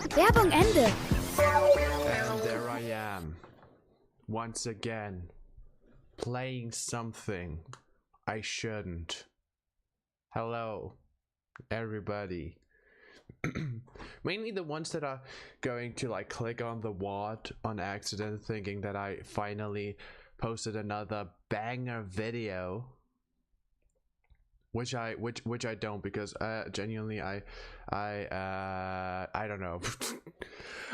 Werbung Ende. And there I am, once again, playing something I shouldn't. Hello, everybody. Mainly the ones that are going to like click on the WOD on accident, thinking that I finally posted another banger video. Which I don't, because genuinely I don't know.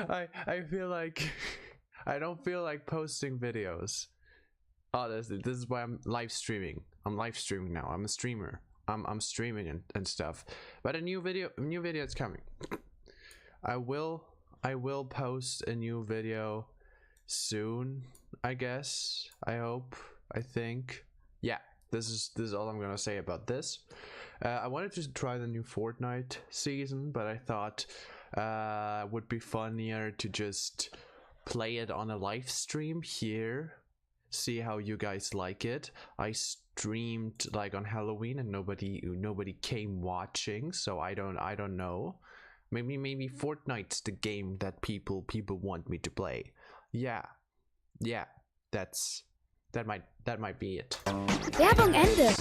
I feel like I don't feel like posting videos. Oh, this is why I'm live streaming. I'm live streaming now. I'm a streamer. I'm streaming and stuff. But a new video is coming. I will post a new video soon, I guess. I hope. I think. Yeah. This is all I'm gonna say about this. I wanted to try the new Fortnite season, but I thought would be funnier to just play it on a live stream here, see how you guys like it. I streamed like on Halloween and nobody came watching, so I don't know. Maybe Fortnite's the game that people want me to play. Yeah, that might be it. Werbung Ende.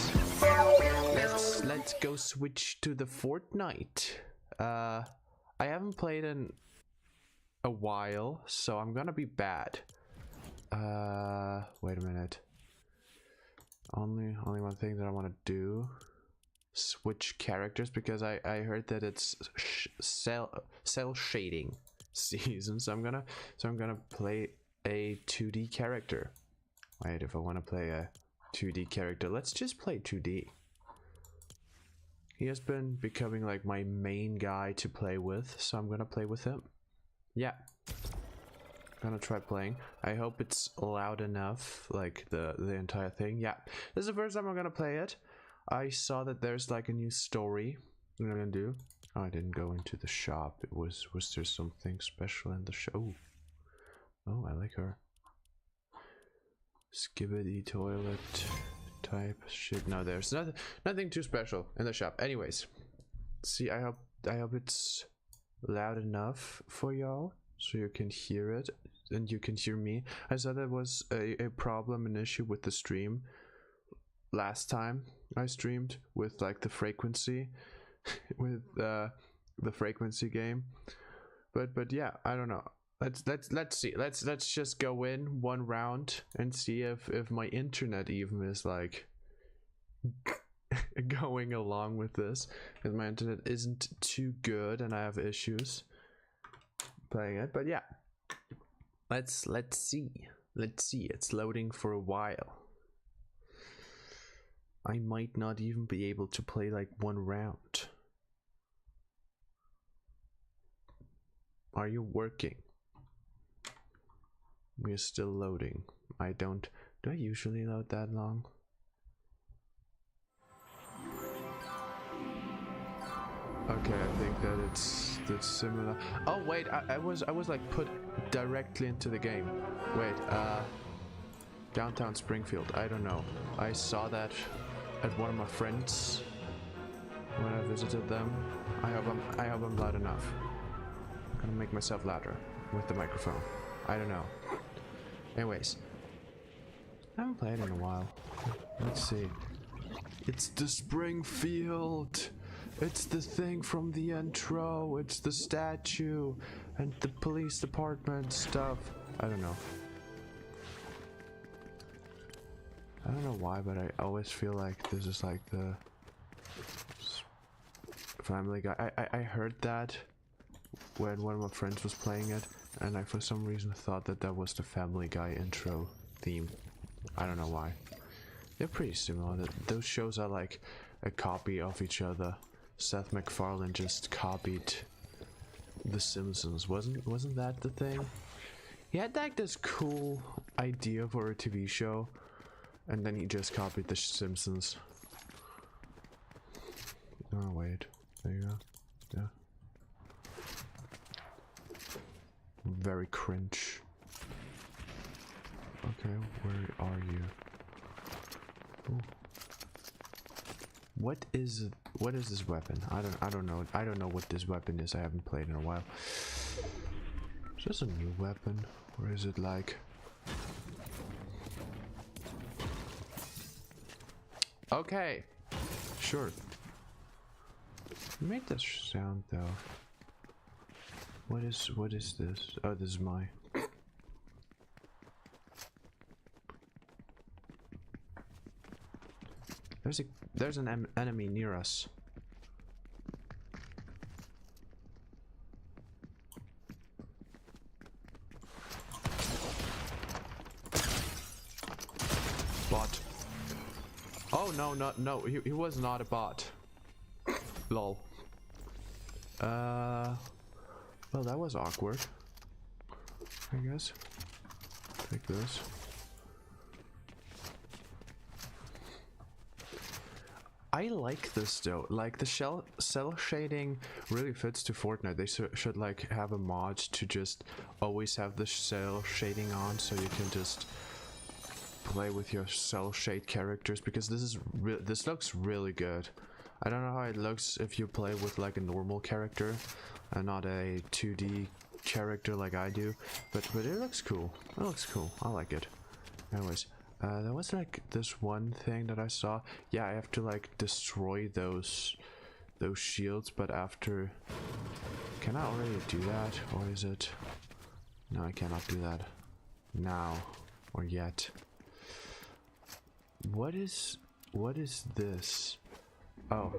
Let's go switch to the Fortnite. I haven't played in a while, so I'm gonna be bad. Wait a minute. Only one thing that I want to do: switch characters, because I heard that it's cell shading season. So I'm gonna play a 2D character. Wait, if I want to play a 2D character, let's just play 2D. He has been becoming like my main guy to play with, so I'm gonna play with him. Yeah, gonna try playing. I hope it's loud enough, like the entire thing. Yeah, this is the first time I'm gonna play it. I saw that there's like a new story that I'm gonna do. Oh, I didn't go into the shop. Was there something special in the show? Oh, I like her. Skibbity toilet type shit. No, there's nothing too special in the shop. Anyways, see, I hope it's loud enough for y'all so you can hear it and you can hear me. I saw there was a problem, an issue with the stream last time I streamed with like the frequency with the frequency game. But yeah, I don't know. Let's see. Let's just go in one round and see if my internet even is like going along with this. If my internet isn't too good and I have issues playing it. But yeah, let's see. Let's see. It's loading for a while. I might not even be able to play like one round. Are you working? We're still loading. Do I usually load that long? Okay, I think that that's similar. Oh wait, I was like put directly into the game. Wait, downtown Springfield. I don't know. I saw that at one of my friends when I visited them. I hope I'm loud enough. I'm gonna make myself louder with the microphone. I don't know. Anyways, I haven't played in a while. Let's see. It's the Springfield. It's the thing from the intro. It's the statue and the police department stuff. I don't know. I don't know why, but I always feel like this is like the Family Guy. I heard that when one of my friends was playing it, and I for some reason thought that was the Family Guy intro theme. I don't know why. They're pretty similar. Those shows are like a copy of each other. Seth MacFarlane just copied The Simpsons. Wasn't that the thing? He had like this cool idea for a TV show, and then he just copied The Simpsons. Oh wait, there you go. Yeah. Very cringe. Okay, where are you? Ooh. What is this weapon? I don't know what this weapon is. I haven't played in a while. this a new weapon? Or is it like... Okay. Sure. You made that sound though. What is this? Oh, this is my... There's an enemy near us. Bot. Oh no, he was not a bot. Lol. Well, that was awkward. I guess. Take this. I like this though. Like the cell shading really fits to Fortnite. They should like have a mod to just always have the cell shading on, so you can just play with your cell shade characters, because this looks really good. I don't know how it looks if you play with like a normal character and not a 2D character like I do, but it looks cool. It looks cool. I like it. Anyways, there was like this one thing that I saw. Yeah, I have to like destroy those shields, but after... Can I already do that, or is it... No, I cannot do that now or yet. What is this? Oh,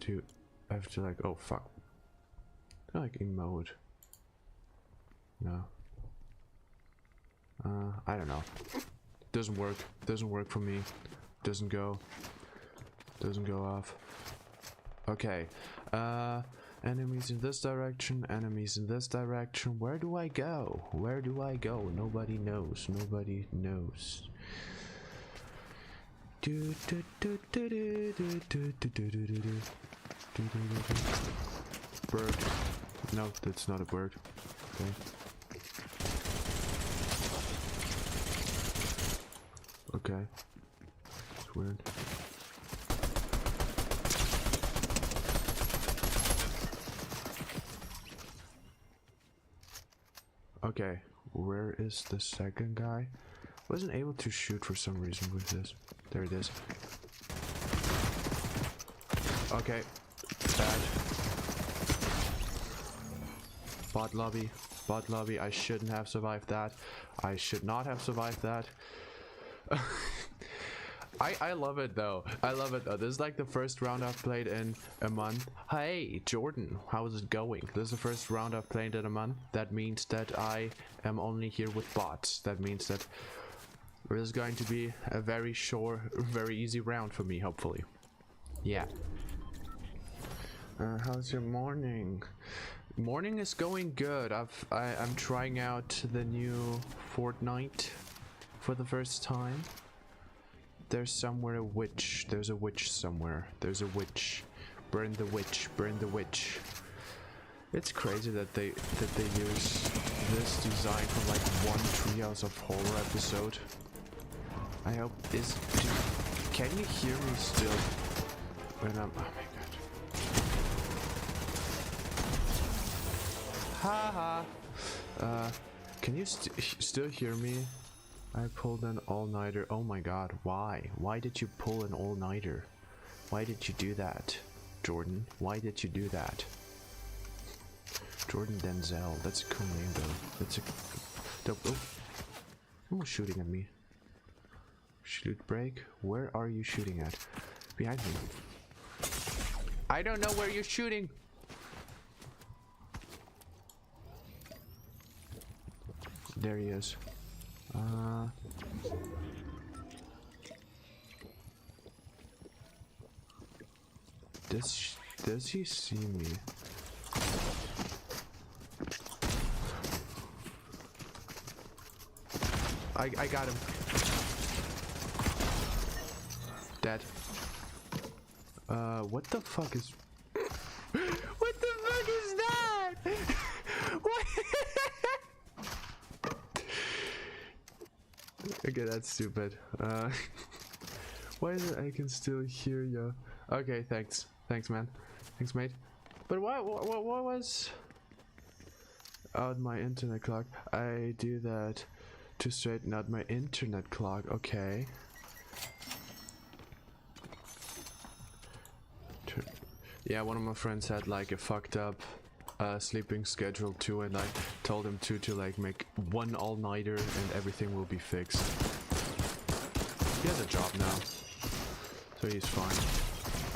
dude, I have to like... Oh fuck. Like emote. No. I don't know. Doesn't work. Doesn't work for me. Doesn't go off. Okay. Enemies in this direction. Enemies in this direction. Where do I go? Where do I go? Nobody knows. Nobody knows. Bird. No, that's not a bird. Okay. Okay. It's weird. Okay, where is the second guy? Wasn't able to shoot for some reason with this. There it is. Okay. Bad. Bot lobby. Bot lobby. I shouldn't have survived that. I should not have survived that. I love it though. I love it though. This is like the first round I've played in a month. Hey Jordan, how's it going? This is the first round I've played in a month. That means that I am only here with bots. That means that this is going to be a very short, very easy round for me, hopefully. Yeah. How's your morning? Morning is going good. I'm trying out the new Fortnite for the first time. There's somewhere a witch. There's a witch somewhere. There's a witch. Burn the witch. Burn the witch. It's crazy that they use this design from like one Treehouse of Horror episode. I hope can you hear me still when I'm... Oh my god. Haha. Can you still hear me? I pulled an all-nighter. Oh my god, why? Why did you pull an all-nighter? Why did you do that, Jordan? Why did you do that? Jordan Denzel. That's a cool name though. That's a... Oh. Someone's shooting at me. Shoot break? Where are you shooting at? Behind me. I don't know where you're shooting! There he is. Does he see me? I got him. Dead. What the fuck is... What the fuck is that? What? Okay, that's stupid. Why is it I can still hear you? Okay, thanks. Thanks, man. Thanks, mate. But what was... out my internet clock. I do that to straighten out my internet clock. Okay. Yeah, one of my friends had like a fucked up sleeping schedule too, and I told him to like make one all-nighter and everything will be fixed. He has a job now, so he's fine,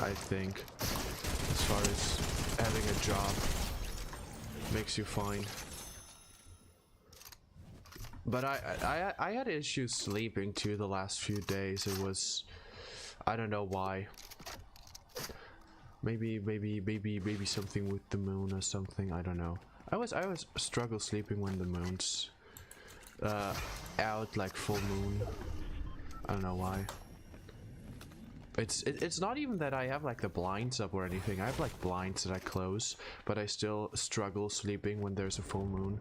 I think. As far as having a job makes you fine. But I had issues sleeping too the last few days. It was, I don't know why. Maybe something with the moon or something. I don't know. I was struggle sleeping when the moon's out, like full moon. I don't know why. It's not even that I have like the blinds up or anything. I have like blinds that I close, but I still struggle sleeping when there's a full moon.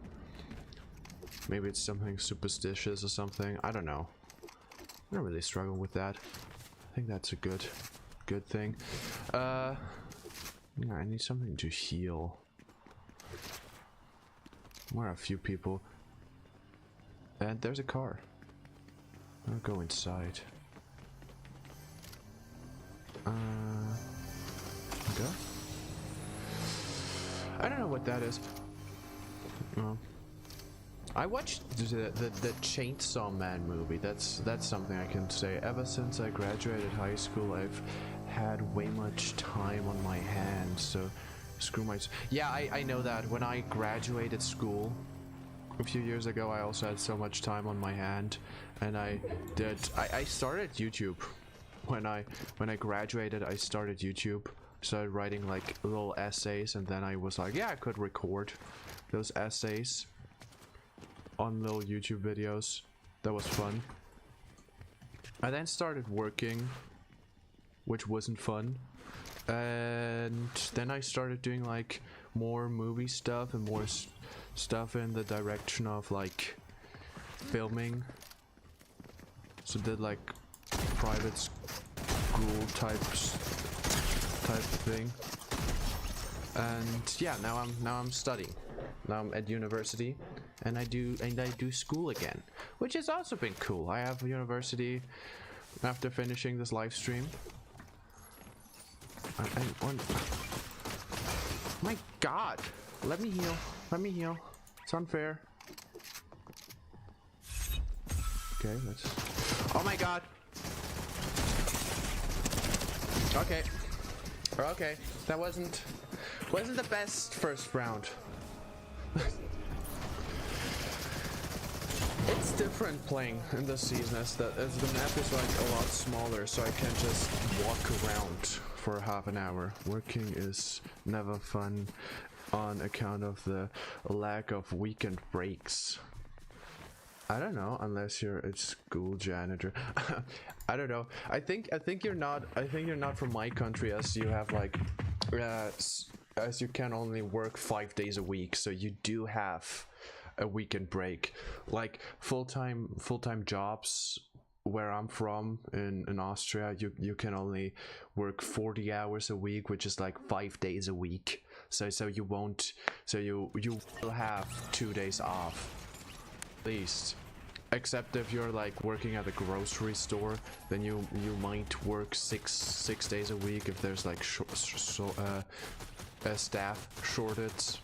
Maybe it's something superstitious or something. I don't know. I don't really struggle with that. I think that's a good thing. Yeah, I need something to heal. Where are a few people? And there's a car. I'll go inside. Okay. I don't know what that is. Oh. I watched the Chainsaw Man movie. That's something I can say. Ever since I graduated high school, I've had way much time on my hands. So screw my. Yeah, I know that. When I graduated school a few years ago, I also had so much time on my hand, and I started YouTube. When I graduated, I started YouTube. Started writing like little essays, and then I was like, yeah, I could record those essays on little YouTube videos. That was fun. I then started working, which wasn't fun, and then I started doing like more movie stuff and more stuff in the direction of like filming. So did like private school type thing, and yeah, now I'm studying. Now I'm at university, and I do school again, which has also been cool. I have university after finishing this live stream. My God, let me heal. Let me heal. It's unfair. Okay, let's. Oh my God. Okay. Okay, that wasn't the best first round. It's different playing in this season as the map is like a lot smaller, so I can just walk around for half an hour. Working is never fun on account of the lack of weekend breaks. I don't know, unless you're a school janitor. I don't know. I think you're not. I think you're not from my country, as you have like, as you can only work 5 days a week, so you do have a weekend break. Like full-time jobs where I'm from in Austria, you can only work 40 hours a week, which is like 5 days a week. So you won't. So you will have 2 days off. Least, except if you're like working at a grocery store, then you might work six days a week if there's like a staff shortage.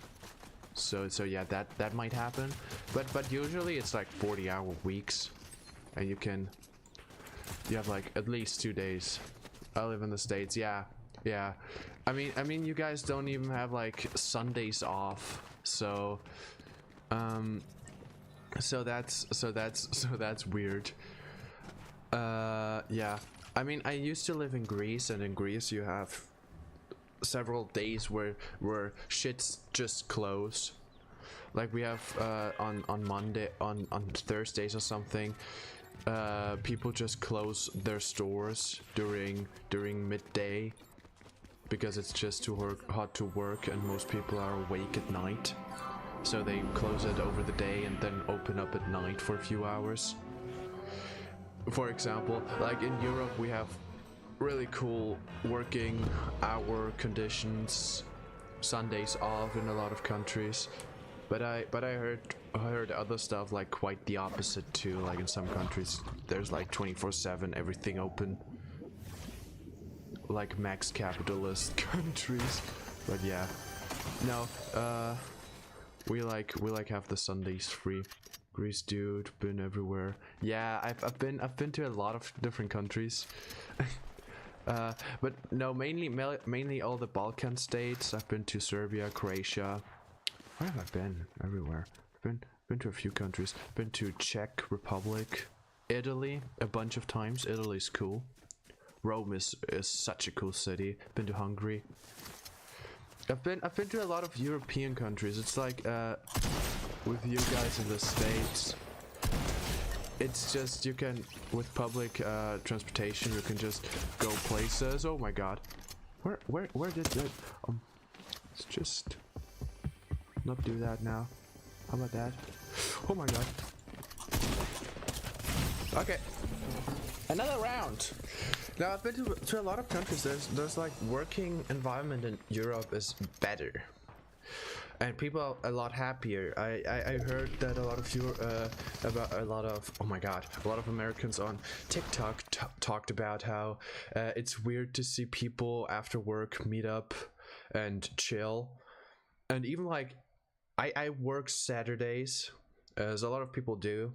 So yeah, that might happen, but usually it's like 40-hour weeks, and you have like at least 2 days. I live in the States. Yeah. I mean you guys don't even have like Sundays off, so So that's weird. Yeah. I mean, I used to live in Greece, and in Greece you have several days where shit's just closed. Like we have on Monday, on Thursdays or something, people just close their stores during midday because it's just too hot to work, and most people are awake at night. So they close it over the day and then open up at night for a few hours. For example, like in Europe, we have really cool working hour conditions, Sundays off in a lot of countries. but I heard other stuff like quite the opposite too. Like in some countries, there's like 24/7 everything open, like max capitalist countries. But yeah, no. We like have the Sundays free. Greece, dude, been everywhere. Yeah, I've been to a lot of different countries. But no, mainly all the Balkan states. I've been to Serbia, Croatia. Where have I been? Everywhere. Been to a few countries. Been to Czech Republic, Italy a bunch of times. Italy's cool. Rome is such a cool city. Been to Hungary. I've been to a lot of European countries. It's like with you guys in the States, it's just you can with public transportation you can just go places. Oh my god, where did that? Let's just not do that now. How about that? Oh my god. Okay, another round. Now I've been to a lot of countries. There's like working environment in Europe is better, and people are a lot happier. I heard that a lot of oh my god, a lot of Americans on TikTok talked about how it's weird to see people after work meet up and chill, and even like I work Saturdays, as a lot of people do.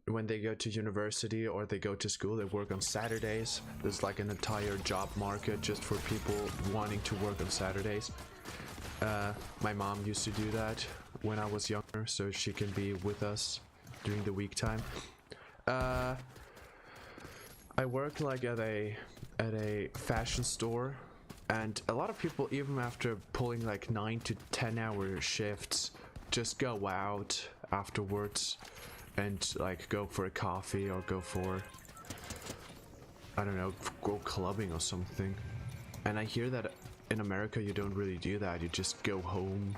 When they go to university or they go to school, they work on Saturdays. There's like an entire job market just for people wanting to work on Saturdays. My mom used to do that when I was younger, so she can be with us during the week time. I worked like at a fashion store, and a lot of people, even after pulling like 9 to 10 hour shifts, just go out afterwards and like go for a coffee or go for, I don't know, go clubbing or something. And I hear that in America you don't really do that. You just go home,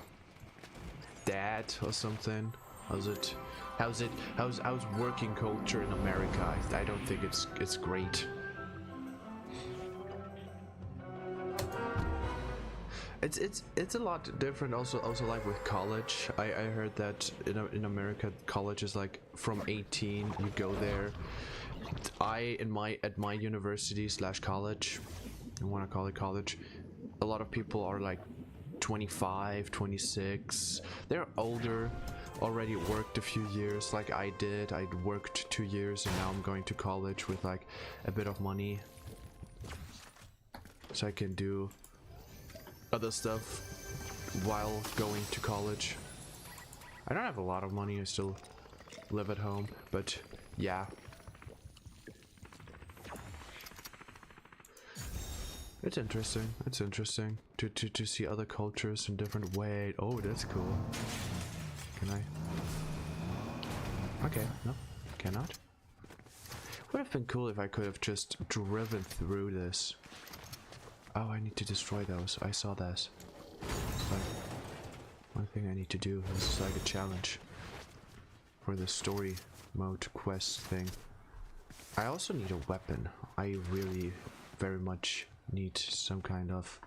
dad or something. How's working culture in America? I don't think it's great. It's a lot different also like with college. I heard that in America college is like from 18 you go there. At my university / college, I want to call it college, a lot of people are like 25, 26. They're older, already worked a few years like I did. I worked 2 years and now I'm going to college with like a bit of money, so I can do other stuff while going to college. I don't have a lot of money, I still live at home, but yeah. It's interesting to see other cultures in different ways. Oh, that's cool. Can I? Okay, no, cannot. Would have been cool if I could have just driven through this. Oh, I need to destroy those. I saw this. It's like one thing I need to do. This is like a challenge for the story mode quest thing. I also need a weapon. I really very much need some kind of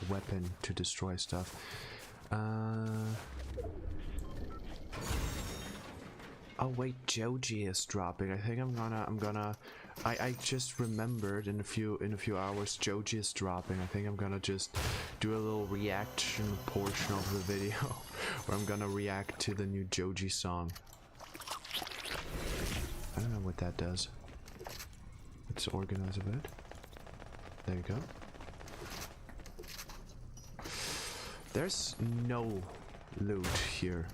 weapon to destroy stuff. Oh wait, Joji is dropping. I think I'm gonna I just remembered in a few hours Joji is dropping. I think I'm gonna just do a little reaction portion of the video where I'm gonna react to the new Joji song. I don't know what that does. Let's organize a bit. There you go. There's no loot here.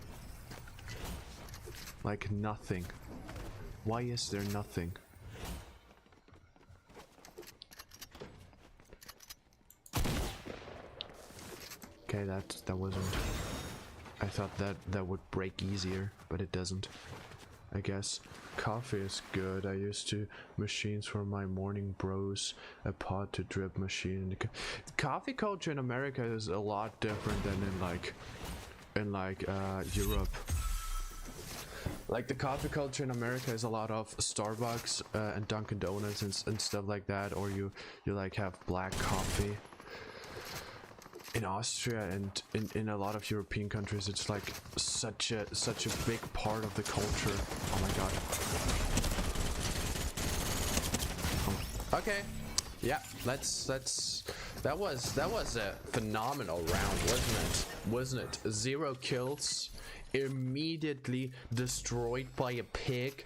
Like nothing. Why is there nothing? Okay, that wasn't. I thought that would break easier, but it doesn't. I guess coffee is good. I used to machines for my morning bros, a pot to drip machine. Coffee culture in America is a lot different than in Europe. Like the coffee culture in America is a lot of Starbucks and Dunkin' Donuts and stuff like that, or you like have black coffee. in Austria and in a lot of European countries, it's like such a big part of the culture. Oh my god. Okay. Yeah, let's that was a phenomenal round, wasn't it? 0 kills, immediately destroyed by a pig.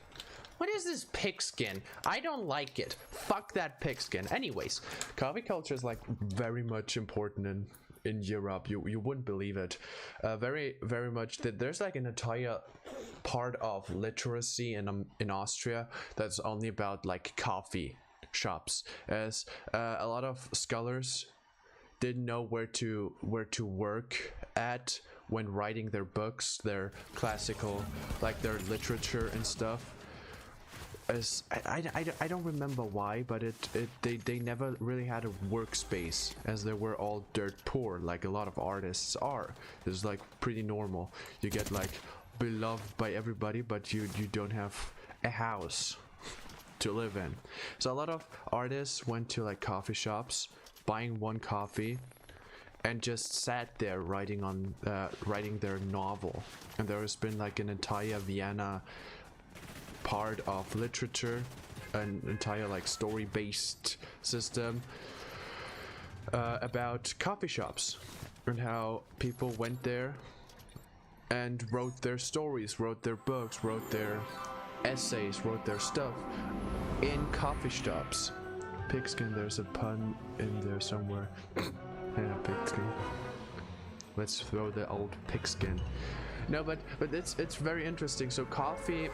What is this pig skin? I don't like it. Fuck that pig skin. Anyways, coffee culture is like very much important in Europe. You wouldn't believe it. Very much that there's like an entire part of literacy in Austria that's only about like coffee shops, as a lot of scholars didn't know where to work at when writing their books, their classical, like their literature and stuff. As I don't remember why, but they never really had a workspace, as they were all dirt poor, like a lot of artists are. It's like pretty normal. You get like beloved by everybody, but you don't have a house to live in. So a lot of artists went to like coffee shops, buying one coffee, and just sat there writing their novel. And there has been like an entire Vienna part of literature, an entire like story-based system about coffee shops and how people went there and wrote their stories, wrote their books, wrote their essays, wrote their stuff in coffee shops. Pigskin, there's a pun in there somewhere. Yeah, pigskin. Let's throw the old pigskin. No, but it's very interesting. So coffee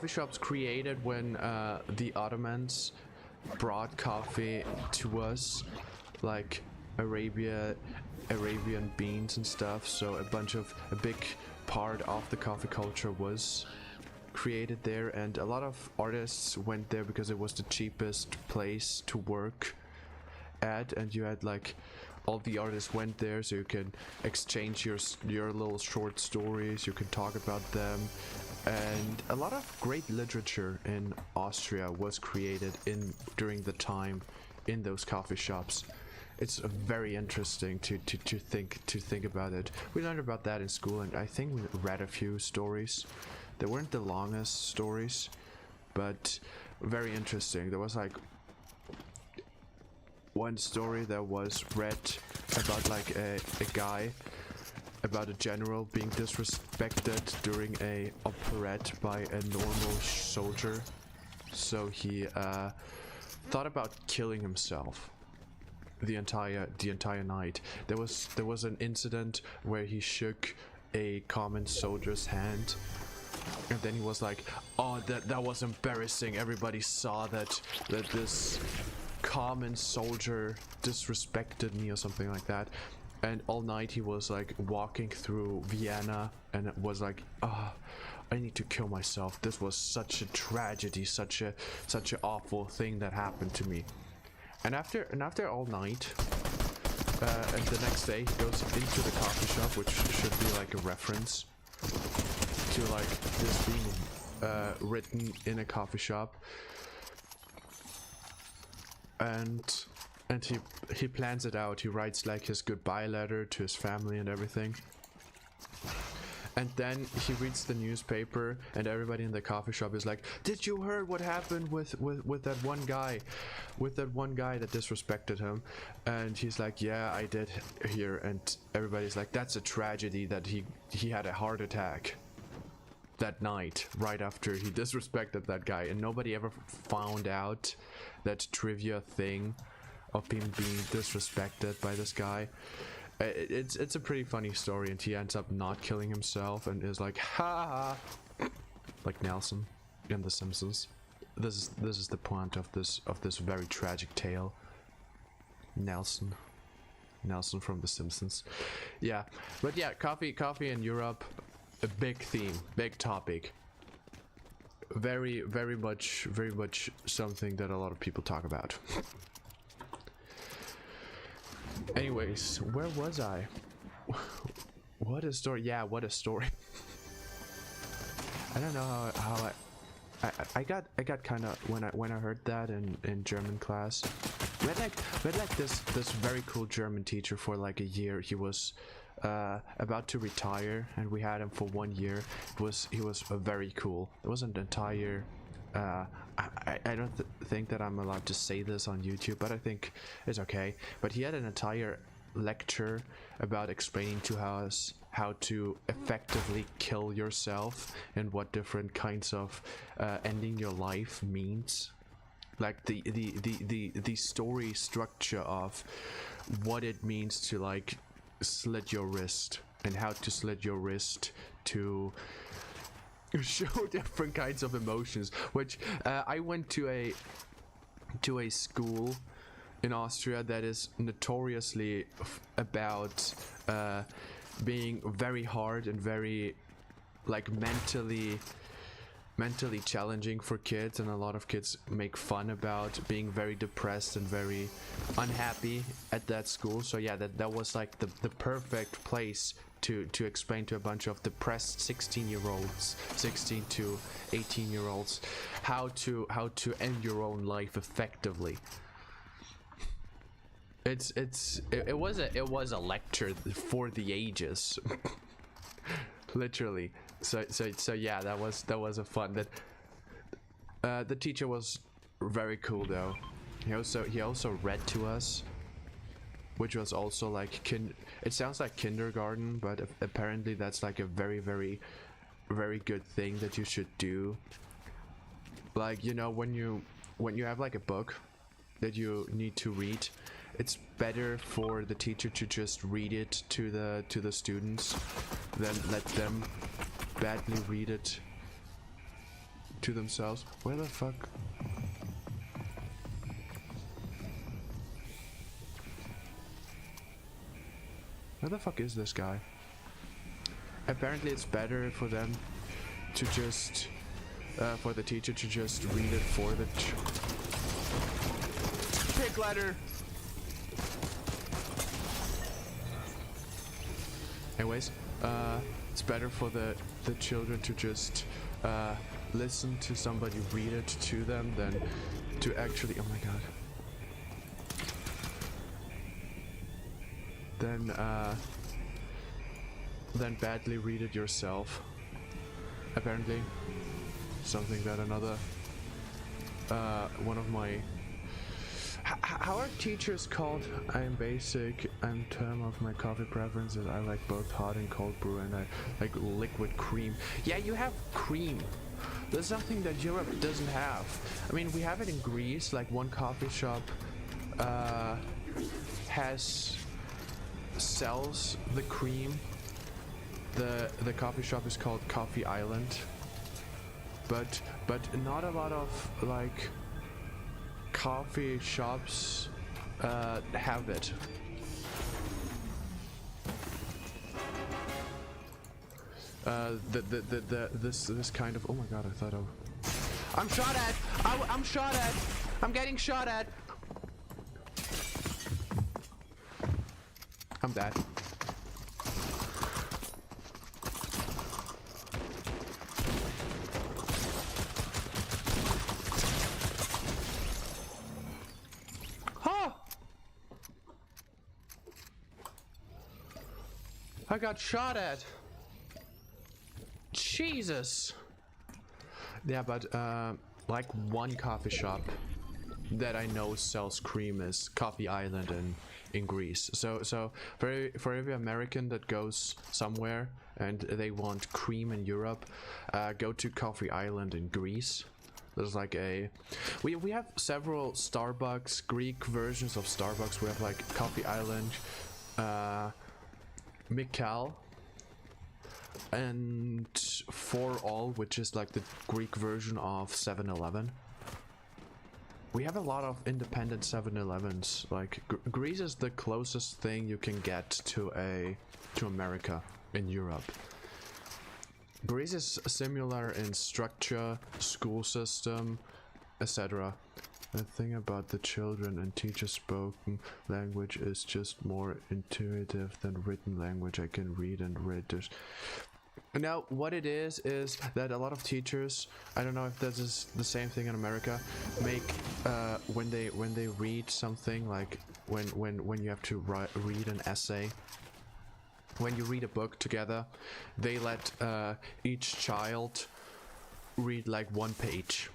shops created when the Ottomans brought coffee to us, like Arabian beans and stuff. So a big part of the coffee culture was created there, and a lot of artists went there because it was the cheapest place to work at, and you had like all the artists went there, so you can exchange your little short stories, you can talk about them. And a lot of great literature in Austria was created during the time in those coffee shops. It's very interesting to think about it. We learned about that in school, and I think we read a few stories. They weren't the longest stories, but very interesting. There was like one story that was read about like a guy, about a general being disrespected during a operette by a normal soldier. So he thought about killing himself the entire night. There was an incident where he shook a common soldier's hand, and then he was like, oh, that was embarrassing. Everybody saw that this common soldier disrespected me or something like that. And all night he was like walking through Vienna and it was like, I need to kill myself. This was such a tragedy, such an awful thing that happened to me. And after all night, and the next day he goes into the coffee shop, which should be like a reference to like this being written in a coffee shop. And he plans it out. He writes like his goodbye letter to his family and everything. And then he reads the newspaper, and everybody in the coffee shop is like, did you heard what happened with that one guy? With that one guy that disrespected him? And he's like, yeah, I did hear. And everybody's like, that's a tragedy that he had a heart attack that night, right after he disrespected that guy. And nobody ever found out that trivia thing of him being disrespected by this guy. It's a pretty funny story, and he ends up not killing himself and is like, ha ha, like Nelson in The Simpsons. This is the point of this very tragic tale. Nelson from The Simpsons. Yeah, but yeah, coffee in Europe, a big theme, big topic. Very much something that a lot of people talk about. Anyways, where was I? What a story. Yeah, what a story. I don't know how I got kind of, when I heard that in German class, we had like this very cool German teacher for like a year. He was about to retire, and we had him for 1 year. He was very cool. It was an entire I don't think that I'm allowed to say this on YouTube, but I think it's okay. But he had an entire lecture about explaining to us how to effectively kill yourself and what different kinds of ending your life means. Like the story structure of what it means to like slit your wrist, and how to slit your wrist to show different kinds of emotions. Which I went to a school in Austria that is notoriously about being very hard and very like mentally challenging for kids, and a lot of kids make fun about being very depressed and very unhappy at that school. So yeah, that was like the perfect place to explain to a bunch of depressed 16-year-olds, 16 to 18-year-olds, how to end your own life effectively. It was a lecture for the ages. Literally. So yeah, that was a fun. That the teacher was very cool though. He also read to us, which was also like it sounds like kindergarten, but apparently that's like a very very good thing that you should do. Like, you know, when you have like a book that you need to read, it's better for the teacher to just read it to the students than let them badly read it to themselves. Where the fuck? Where the fuck is this guy? Apparently it's better for them to just for the teacher to just read it for the pick letter. Anyways, it's better for the children to just listen to somebody read it to them than to actually, oh my god, then badly read it yourself. Apparently something that another one of my how are teachers called? I'm basic. I'm term of my coffee preferences. I like both hot and cold brew, and I like liquid cream. Yeah, you have cream. There's something that Europe doesn't have. I mean, we have it in Greece. Like one coffee shop sells the cream. The coffee shop is called Coffee Island. But not a lot of like coffee shops have it. This kind of, oh my god, I thought I'm shot at. I'm shot at. I'm getting shot at. I'm dead. I got shot at. Jesus. Yeah, but like one coffee shop that I know sells cream is Coffee Island in Greece. So for every American that goes somewhere and they want cream in Europe, go to Coffee Island in Greece. There's like we have several Starbucks, Greek versions of Starbucks. We have like Coffee Island, Mikal, and For All, which is like the Greek version of 7-Eleven. We have a lot of independent 7-Elevens. Like Greece is the closest thing you can get to America in Europe. Greece is similar in structure, school system, etc. The thing about the children and teacher spoken language is just more intuitive than written language. I can read and read. Now, what it is that a lot of teachers, I don't know if this is the same thing in America, make when they read something, like when you have to read an essay, when you read a book together, they let each child read like one page,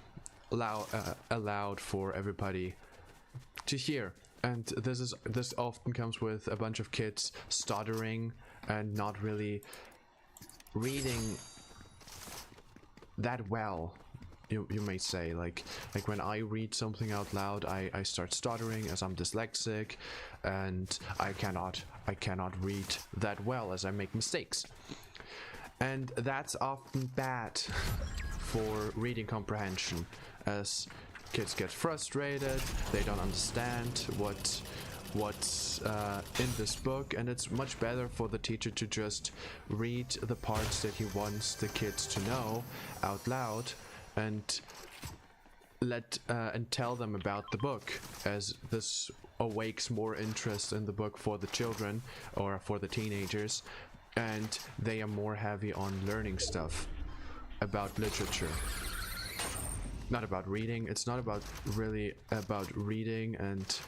aloud for everybody to hear. And this often comes with a bunch of kids stuttering and not really reading that well, you may say. Like when I read something out loud, I start stuttering as I'm dyslexic, and I cannot read that well as I make mistakes, and that's often bad for reading comprehension, as kids get frustrated, they don't understand what's in this book, and it's much better for the teacher to just read the parts that he wants the kids to know out loud, and tell them about the book, as this awakes more interest in the book for the children or for the teenagers, and they are more heavy on learning stuff about literature, not about reading. It's not about really about reading and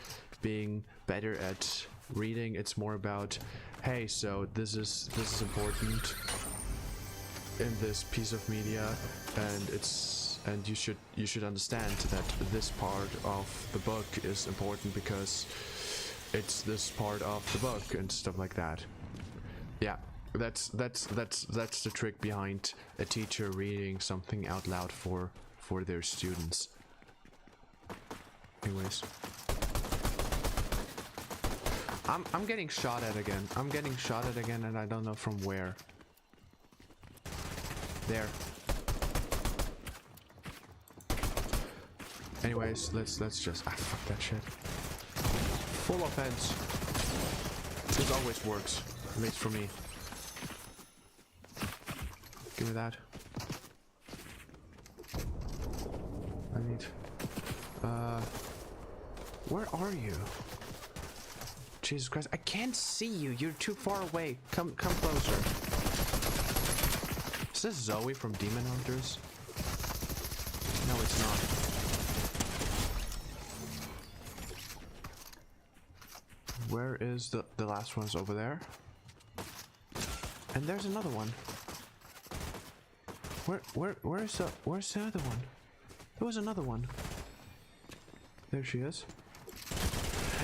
being better at reading. It's more about, hey, so this is important in this piece of media, and you should understand that this part of the book is important because it's this part of the book, and stuff like that. Yeah, that's the trick behind a teacher reading something out loud for their students. Anyways, I'm getting shot at again. I'm getting shot at again, and I don't know from where. There. Anyways, let's just fuck that shit. Full offense. This always works, at least for me. Give me that. I need. Where are you? Jesus Christ, I can't see you. You're too far away. Come closer. Is this Zoe from Demon Hunters? No, it's not. Where is the last one's over there? And there's another one. Where's the other one? There was another one. There she is.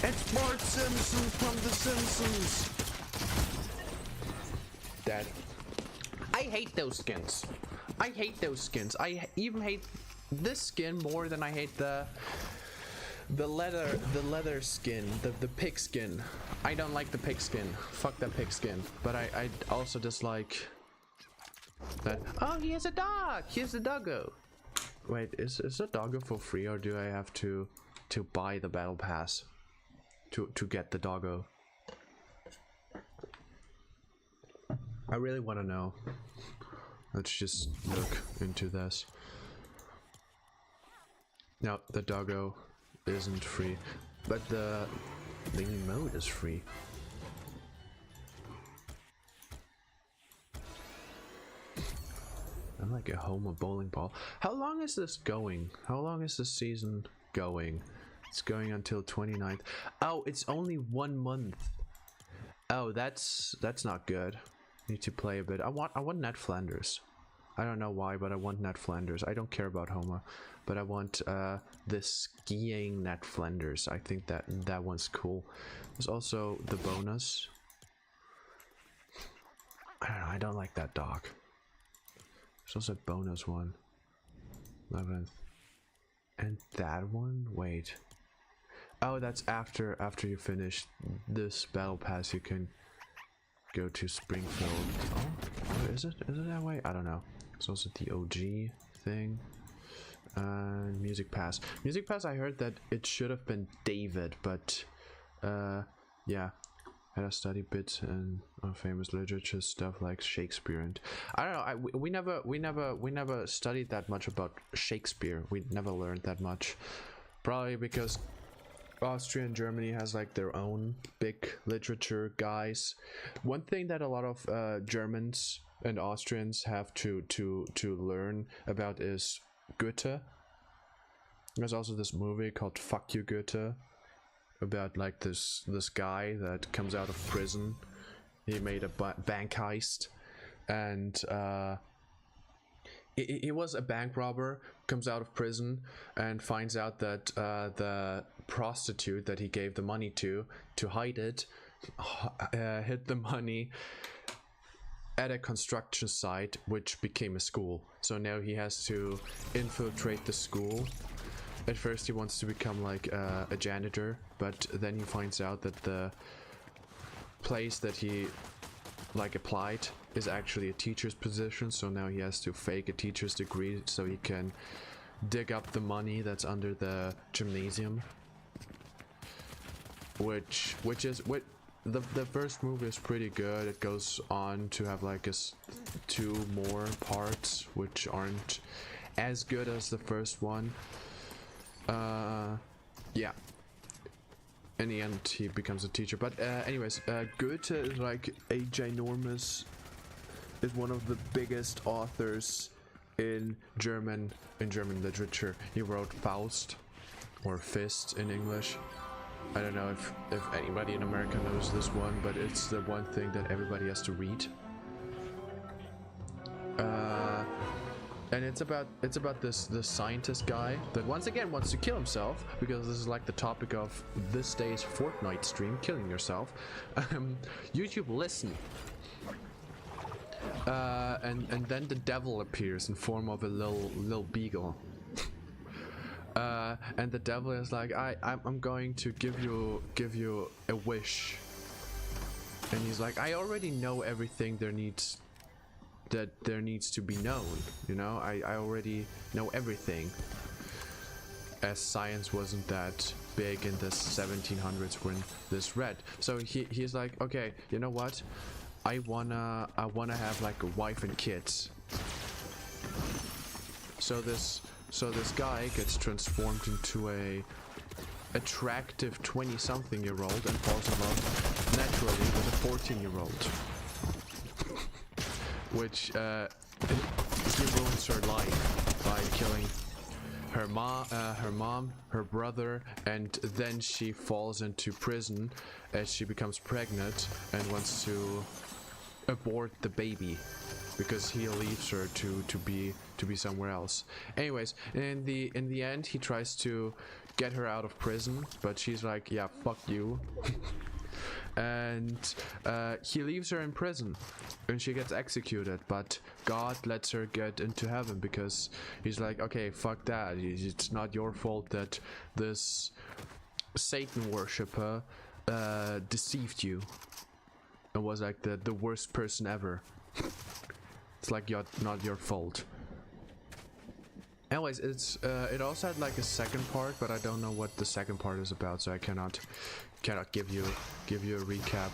It's Bart Simpson from The Simpsons! Dead. I hate those skins. I hate those skins. I even hate this skin more than I hate the leather skin, the pig skin. I don't like the pig skin. Fuck that pig skin. But I also dislike that. Oh, he has a dog! He has a doggo! Wait, is a doggo for free, or do I have to buy the battle pass to get the doggo? I really want to know. Let's just look into this. No, the doggo isn't free, but the emote is free. I'm like a homo bowling ball. How long is this going? How long is this season going? It's going until 29th. Oh, it's only 1 month. Oh, that's not good. Need to play a bit. I want Ned Flanders. I don't know why, but I want Ned Flanders. I don't care about Homer, but I want the skiing Ned Flanders. I think that one's cool. There's also the bonus. I don't know. I don't like that dog. There's also a bonus one. 11th. And that one? Wait. Oh, that's after you finish this battle pass. You can go to Springfield. Oh, is it that way? I don't know. It's also the OG thing. Music pass. Music pass, I heard that it should have been David, but yeah. Had to study bits and famous literature stuff like Shakespeare, and I don't know. We never studied that much about Shakespeare. We never learned that much, probably because Austria and Germany has like their own big literature guys. One thing that a lot of Germans and Austrians have to learn about is Goethe. There's also this movie called Fuck You Goethe, about like this guy that comes out of prison. He made a bank heist, and he was a bank robber, comes out of prison and finds out that the prostitute that he gave the money to hide it hid the money at a construction site which became a school. So now he has to infiltrate the school. At first he wants to become like a janitor, but then he finds out that the place that he like applied is actually a teacher's position, so now he has to fake a teacher's degree so he can dig up the money that's under the gymnasium, which is what the first movie is pretty good. It goes on to have like two more parts which aren't as good as the first one. Yeah, in the end he becomes a teacher, but anyways, Goethe is like a ginormous, is one of the biggest authors in German literature. He wrote Faust, or Fist in English. I don't know if anybody in America knows this one, but it's the one thing that everybody has to read. And it's about this scientist guy that once again wants to kill himself, because this is like the topic of this day's Fortnite stream, killing yourself. YouTube, listen. And then the devil appears in form of a little beagle. And the devil is like, I'm going to give you a wish. And he's like, I already know everything there needs to be known, you know. I already know everything, as science wasn't that big in the 1700s when this read. So he's like, okay, you know what, I wanna have like a wife and kids. So this guy gets transformed into a attractive 20-something-year-old and falls in love naturally with a 14-year-old. Which he ruins her life by killing her mom, her brother, and then she falls into prison as she becomes pregnant and wants to abort the baby because he leaves her to be somewhere else. Anyways, in the end, he tries to get her out of prison, but she's like, yeah, fuck you. And he leaves her in prison and she gets executed, but God lets her get into heaven because he's like, okay, fuck that, it's not your fault that this Satan worshipper deceived you and was like the worst person ever. It's like not your fault. Anyways, it also had like a second part, but I don't know what the second part is about, so I cannot give you a recap.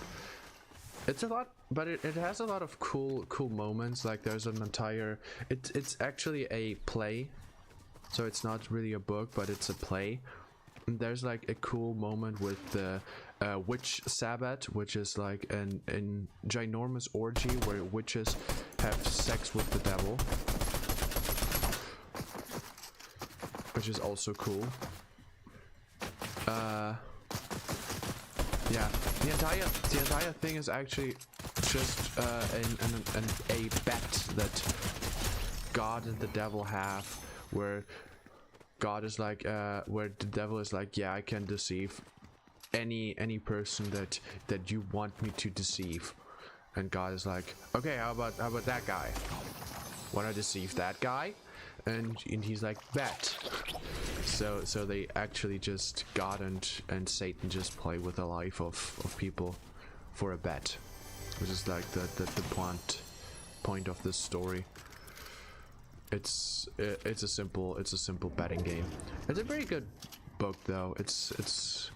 It's a lot, but it has a lot of cool moments. Like there's an entire, it's actually a play, so it's not really a book, but it's a play. And there's like a cool moment with the witch Sabbath, which is like an ginormous orgy where witches have sex with the devil, which is also cool. Yeah, the entire thing is actually just a bet that God and the devil have, where God is like, where the devil is like, yeah, I can deceive any person that you want me to deceive, and God is like, okay, how about that guy? Wanna deceive that guy? And he's like, bet. So they actually just, God and Satan just play with the life of people for a bet, which is like the point of this story. It's a simple betting game. It's a very good book though. It's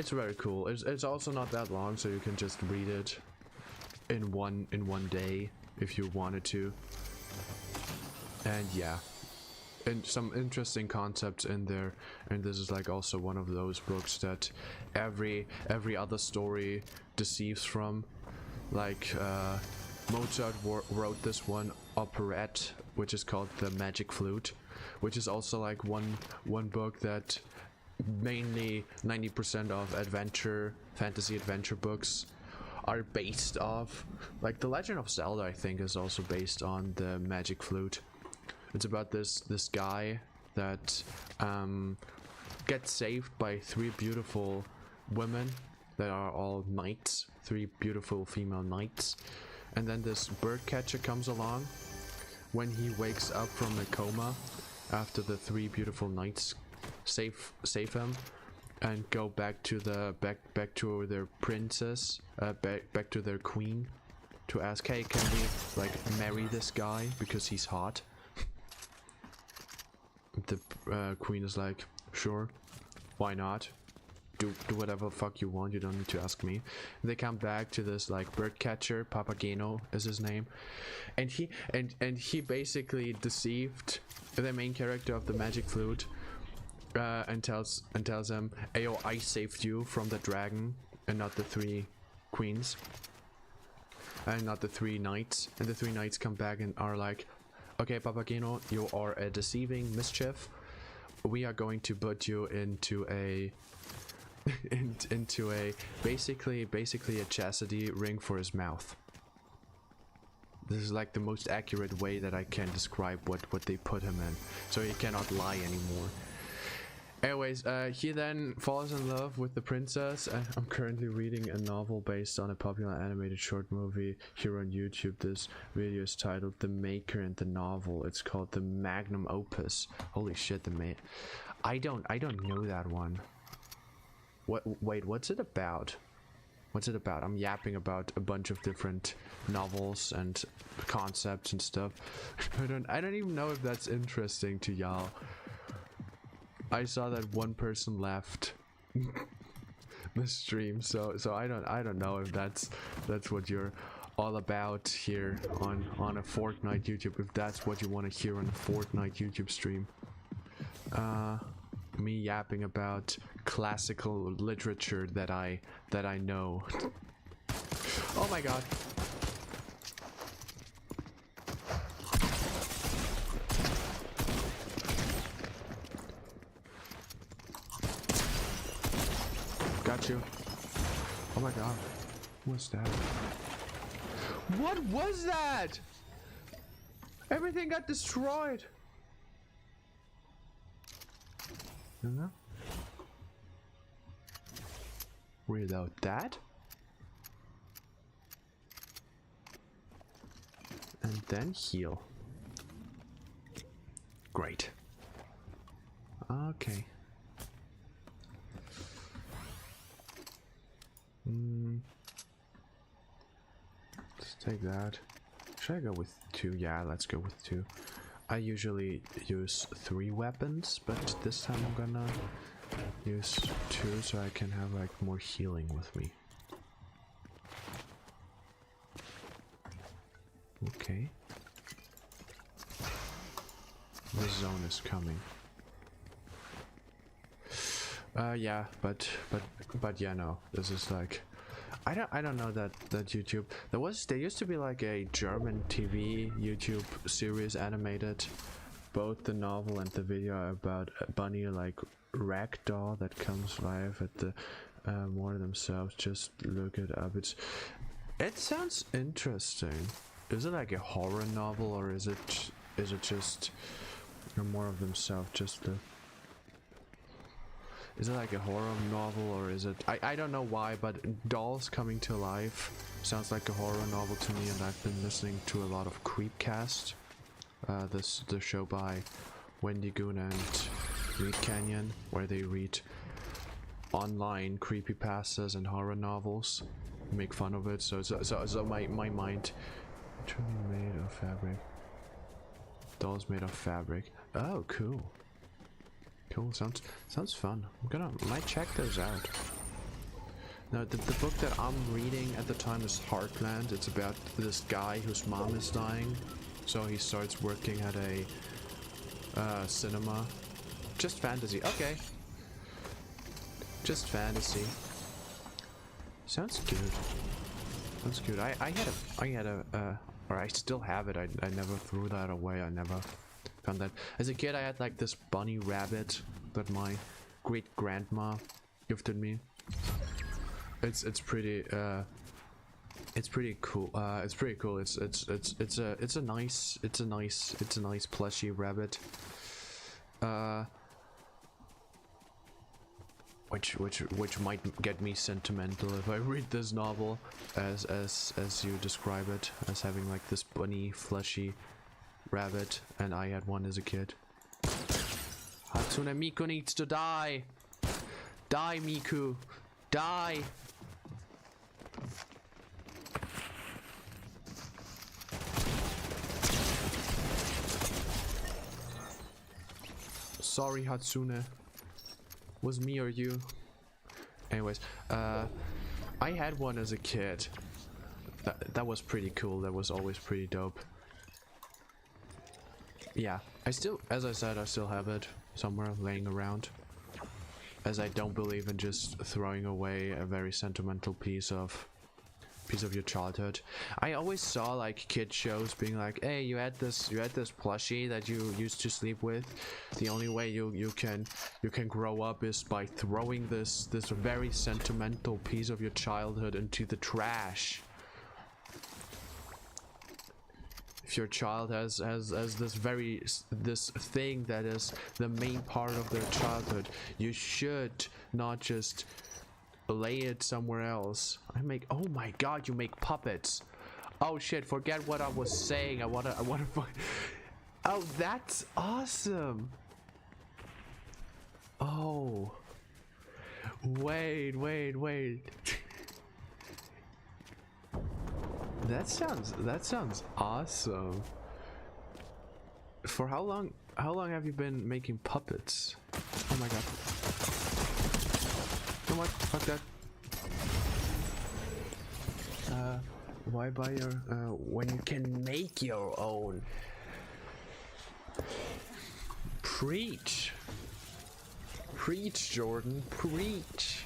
very cool. It's also not that long, so you can just read it in one day if you wanted to. And yeah, and some interesting concepts in there, and this is like also one of those books that every other story deceives from. Like Mozart wrote this one operette which is called The Magic Flute, which is also like one book that mainly 90% of fantasy adventure books are based off. Like The Legend of Zelda, I think, is also based on The Magic Flute. It's about this guy that gets saved by 3 beautiful women that are all knights, 3 beautiful female knights, and then this bird catcher comes along. When he wakes up from a coma after the 3 beautiful knights save him and go back to back to their princess, back to their queen, to ask, hey, can we like marry this guy because he's hot? The queen is like, sure, why not? Do whatever the fuck you want, you don't need to ask me. They come back to this like bird catcher, Papageno is his name, and he basically deceived the main character of The Magic Flute, and tells him, ayo, I saved you from the dragon and not the 3 queens and not the 3 knights. And the 3 knights come back and are like, okay, Papageno, you are a deceiving mischief. We are going to put you into a into a basically a chastity ring for his mouth. This is like the most accurate way that I can describe what they put him in, so he cannot lie anymore. Anyways, he then falls in love with the princess. I'm currently reading a novel based on a popular animated short movie here on YouTube. This video is titled The Maker and the Novel. It's called the Magnum Opus. Holy shit, I don't know that one. Wait, what's it about? What's it about? I'm yapping about a bunch of different novels and concepts and stuff. I don't even know if that's interesting to y'all. I saw that one person left the stream, so I don't know if that's what you're all about here on a Fortnite YouTube, if that's what you want to hear on a Fortnite YouTube stream. Me yapping about classical literature that I know. Oh my god. Got you. Oh my god. What's that? What was that? Everything got destroyed. No. Reload that. And then heal. Great. Okay. Let's take that. Should I go with 2? Yeah, let's go with 2. I usually use 3 weapons, but this time I'm gonna use 2 so I can have like more healing with me. Okay. The zone is coming. Yeah, but yeah, no. This is like, I don't know that YouTube. There used to be like a German TV YouTube series animated, both the novel and the video about a bunny like ragdoll that comes live at the more themselves. Just look it up. It sounds interesting. Is it like a horror novel, or is it just more of themselves? Just the. Is it like a horror novel, or is it... I don't know why, but Dolls Coming to Life sounds like a horror novel to me, and I've been listening to a lot of Creepcast, the show by Wendy Goon and Reed Canyon, where they read online creepypastas and horror novels, make fun of it. So my mind... Truly made of fabric. Dolls made of fabric. Oh, cool. Cool, sounds fun. Might check those out. Now, the book that I'm reading at the time is Heartland. It's about this guy whose mom is dying, so he starts working at cinema. Just fantasy. Okay. Just fantasy. Sounds good. Sounds good. I had a or I still have it. I never threw that away. I never found that. As a kid, I had like this bunny rabbit that my great grandma gifted me. It's pretty cool. It's pretty cool. It's a nice plushy rabbit. Which might get me sentimental if I read this novel as you describe it, as having like this bunny fleshy rabbit, and I had one as a kid. Hatsune Miku needs to die. Die, Miku. Die. Sorry, Hatsune. Was me or you? Anyways, I had one as a kid. That was pretty cool. That was always pretty dope. Yeah, as I said, I still have it somewhere laying around. As I don't believe in just throwing away a very sentimental piece of your childhood. I always saw like kid shows being like, hey, you had this plushie that you used to sleep with. The only way you can grow up is by throwing this very sentimental piece of your childhood into the trash. If your child has this thing that is the main part of their childhood, you should not just lay it somewhere else. Oh my god, you make puppets. Oh shit, forget what I was saying. I wanna oh, that's awesome. Oh, wait. That sounds awesome. For how long have you been making puppets? Oh my god. You know what? Fuck that. Why buy your when you can make your own? Preach, Jordan, preach.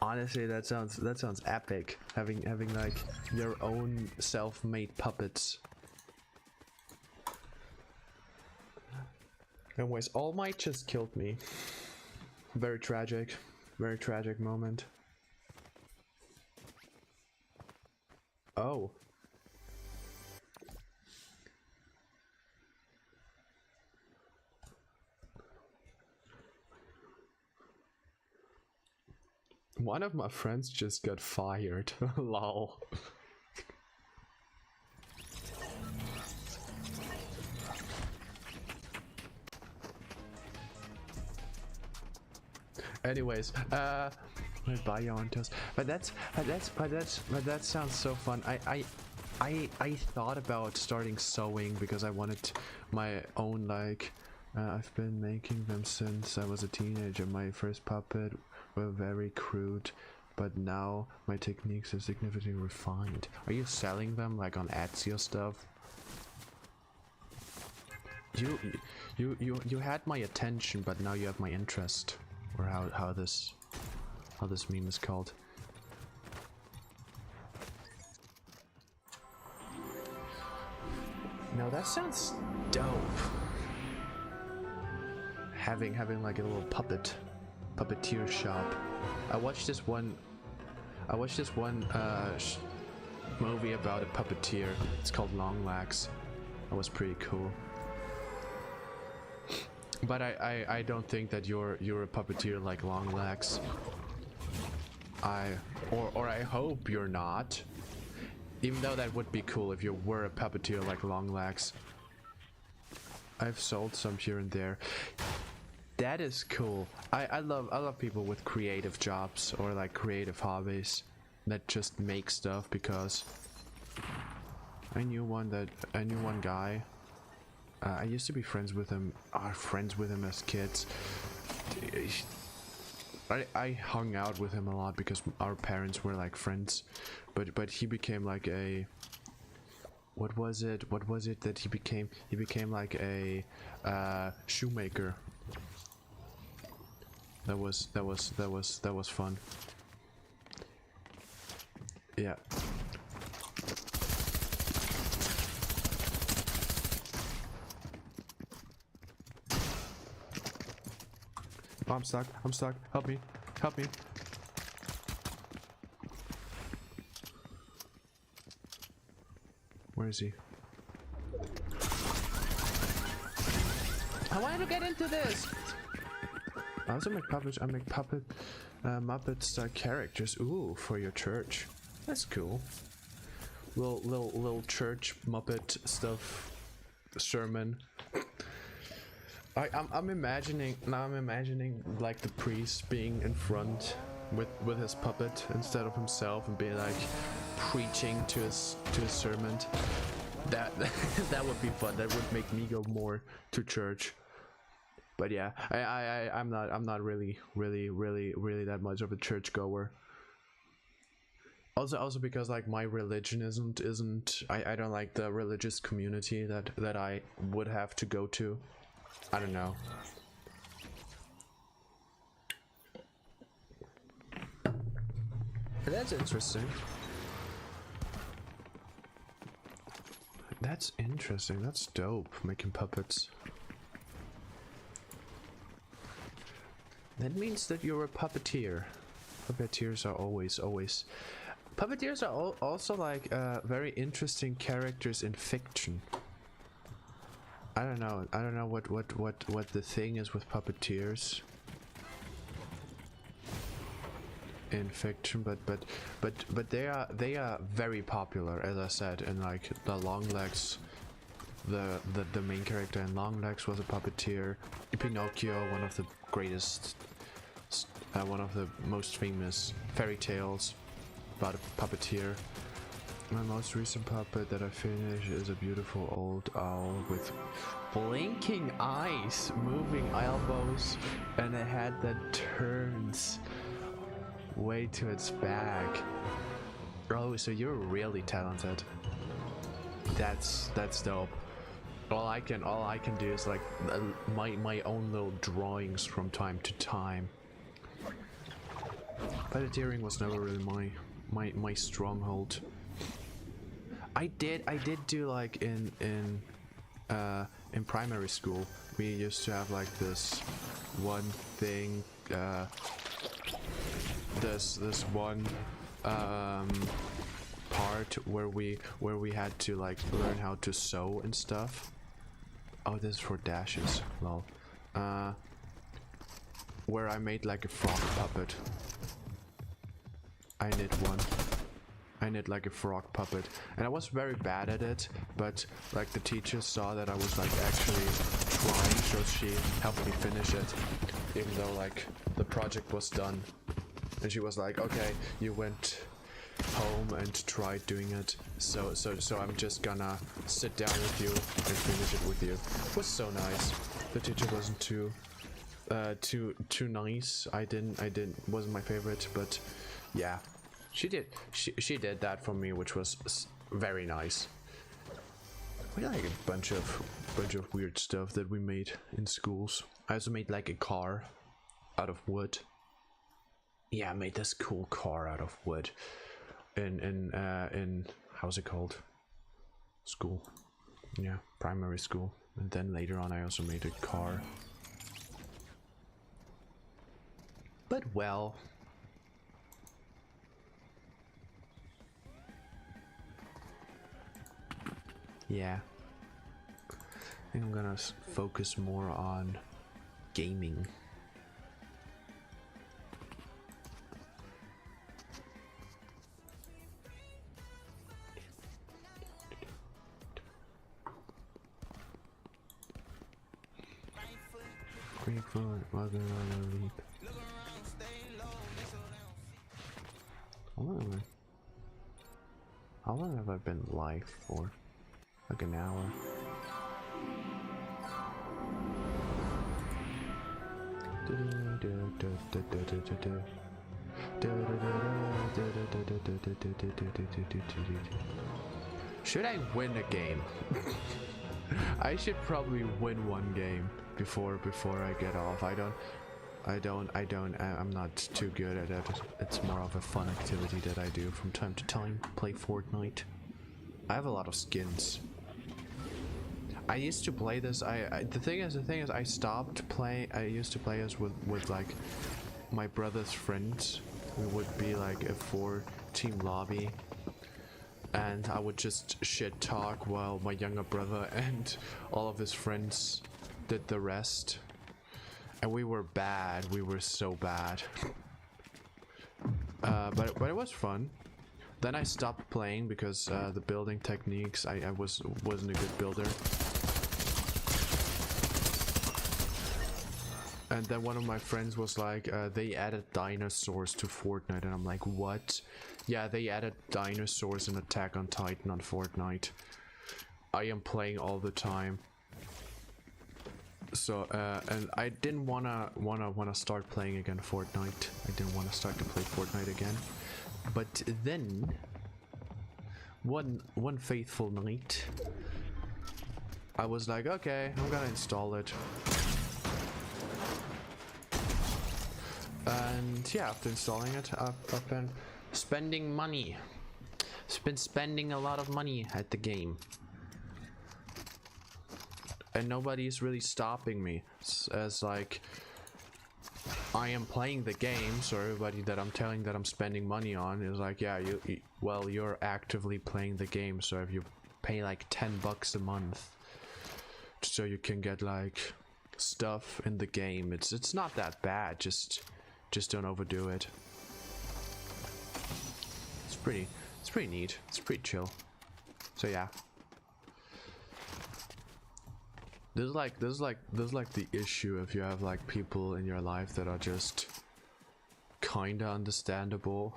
Honestly, that sounds epic. Having like your own self-made puppets. Anyways, All Might just killed me. Very tragic moment. Oh. One of my friends just got fired. Lol. Anyways, my bio on toast. But that sounds so fun. I thought about starting sewing because I wanted my own, like, I've been making them since I was a teenager. My first puppet were very crude, but now my techniques are significantly refined. Are you selling them like on Etsy or stuff? You had my attention, but now you have my interest. Or how this meme is called. No, that sounds dope. Having like a little puppeteer shop. I watched this one movie about a puppeteer. It's called Long Legs. That was pretty cool. But I don't think that you're a puppeteer like Long Legs. I hope you're not. Even though that would be cool if you were a puppeteer like Long Legs. I've sold some here and there. That is cool. I love people with creative jobs or like creative hobbies that just make stuff, because I knew one guy. I used to be friends with him. As kids. I hung out with him a lot because our parents were like friends, but he became like what was it? What was it that he became? He became like a shoemaker. That was fun. Yeah. Oh, I'm stuck. I'm stuck. Help me. Help me. Where is he? I wanted to get into this. I also make puppets. I make Muppet characters. Ooh, for your church. That's cool. Little church Muppet stuff. Sermon. I'm imagining now. I'm imagining like the priest being in front with his puppet instead of himself and being like preaching to his sermon. That that would be fun. That would make me go more to church. But yeah, I'm not really that much of a church goer. Also because like my religion isn't I don't like the religious community that I would have to go to. I don't know. That's interesting. That's interesting. That's dope, making puppets. That means that you're a puppeteer. Puppeteers are always. Puppeteers are also like very interesting characters in fiction. I don't know what the thing is with puppeteers in fiction, but they are very popular, as I said. And like the Longlegs, the main character in Longlegs was a puppeteer. Pinocchio, one of the greatest, one of the most famous fairy tales about a puppeteer. My most recent puppet that I finished is a beautiful old owl with blinking eyes, moving elbows, and a head that turns way to its back. Oh, so you're really talented. That's dope. All I can do is like my own little drawings from time to time. Puppeteering was never really my stronghold. I did do like in primary school. We used to have like this one thing, this one part where we had to like learn how to sew and stuff. Oh, this is for dashes. Lol. Where I made like a frog puppet. I knit like a frog puppet, and I was very bad at it, but like the teacher saw that I was like actually trying, so she helped me finish it, even though like the project was done. And she was like, okay, you went home and tried doing it, so I'm just gonna sit down with you and finish it with you. It was so nice. The teacher wasn't too nice. Wasn't my favorite, but yeah. She did that for me, which was very nice. We had like a bunch of weird stuff that we made in schools. I also made like a car out of wood. Yeah, I made this cool car out of wood in how's it called? School. Yeah, primary school. And then later on I also made a car. But well, yeah, I think I'm gonna focus more on gaming. Greenfoot, welcome on the leap. How long have I been live for? Like an hour. Should I win a game? I should probably win one game before I get off. I'm not too good at it. It's more of a fun activity that I do from time to time. Play Fortnite. I have a lot of skins. I used to play this. The thing is, I stopped playing. I used to play this with like my brother's friends. We would be like a 4-team lobby, and I would just shit talk while my younger brother and all of his friends did the rest. And we were bad. We were so bad. But it was fun. Then I stopped playing because the building techniques. I wasn't a good builder. And then one of my friends was like, they added dinosaurs to Fortnite, and I'm like, what? Yeah, they added dinosaurs in Attack on Titan on Fortnite. I am playing all the time. So, and I didn't wanna start playing again Fortnite. I didn't want to start to play Fortnite again. But then, one faithful night, I was like, okay, I'm gonna install it. And yeah, after installing it, I've been spending money. Been spending a lot of money at the game. And nobody's really stopping me. As like, I am playing the game, so everybody that I'm telling that I'm spending money on is like, yeah, well, you're actively playing the game, so if you pay like $10 a month, so you can get like stuff in the game, it's not that bad. Just don't overdo it. It's pretty neat. It's pretty chill. So yeah. This is like the issue if you have like people in your life that are just kinda understandable.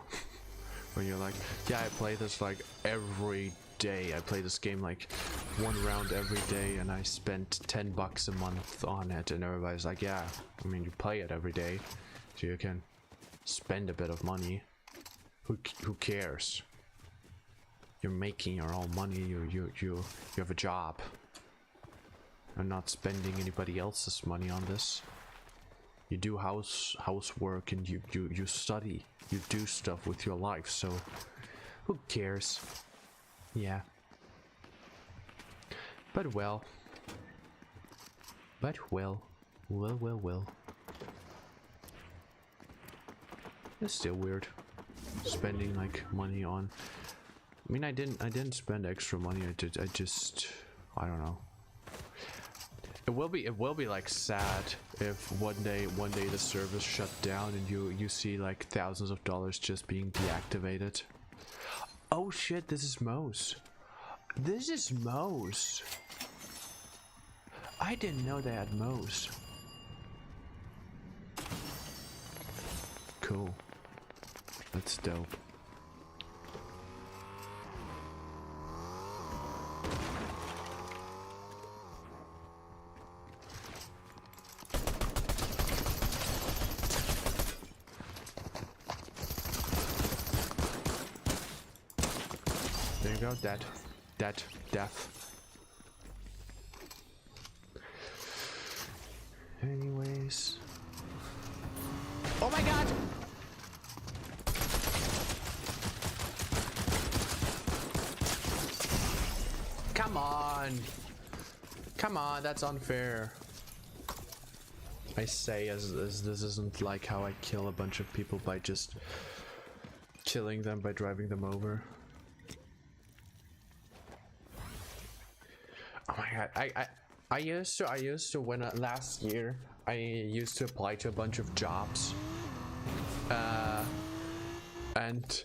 When you're like, yeah, I play this like every day. I play this game like one round every day, and I spent $10 a month on it, and everybody's like, yeah, I mean, you play it every day, so you can spend a bit of money. Who cares? You're making your own money. You have a job. I'm not spending anybody else's money on this. You do housework, and you study. You do stuff with your life. So who cares? Yeah. But well. Well. It's still weird spending like money on. I mean, I didn't spend extra money. I just I don't know. It will be like sad if one day the service shut down and you see like thousands of dollars just being deactivated. Oh shit, this is Moe's. This is Moe's. I didn't know they had Moe's. Cool. That's dope. There you go, death. Anyways. Oh my god! Come on, that's unfair. I say as this isn't like how I kill a bunch of people by just killing them by driving them over. Oh my god, I used to when last year I used to apply to a bunch of jobs, and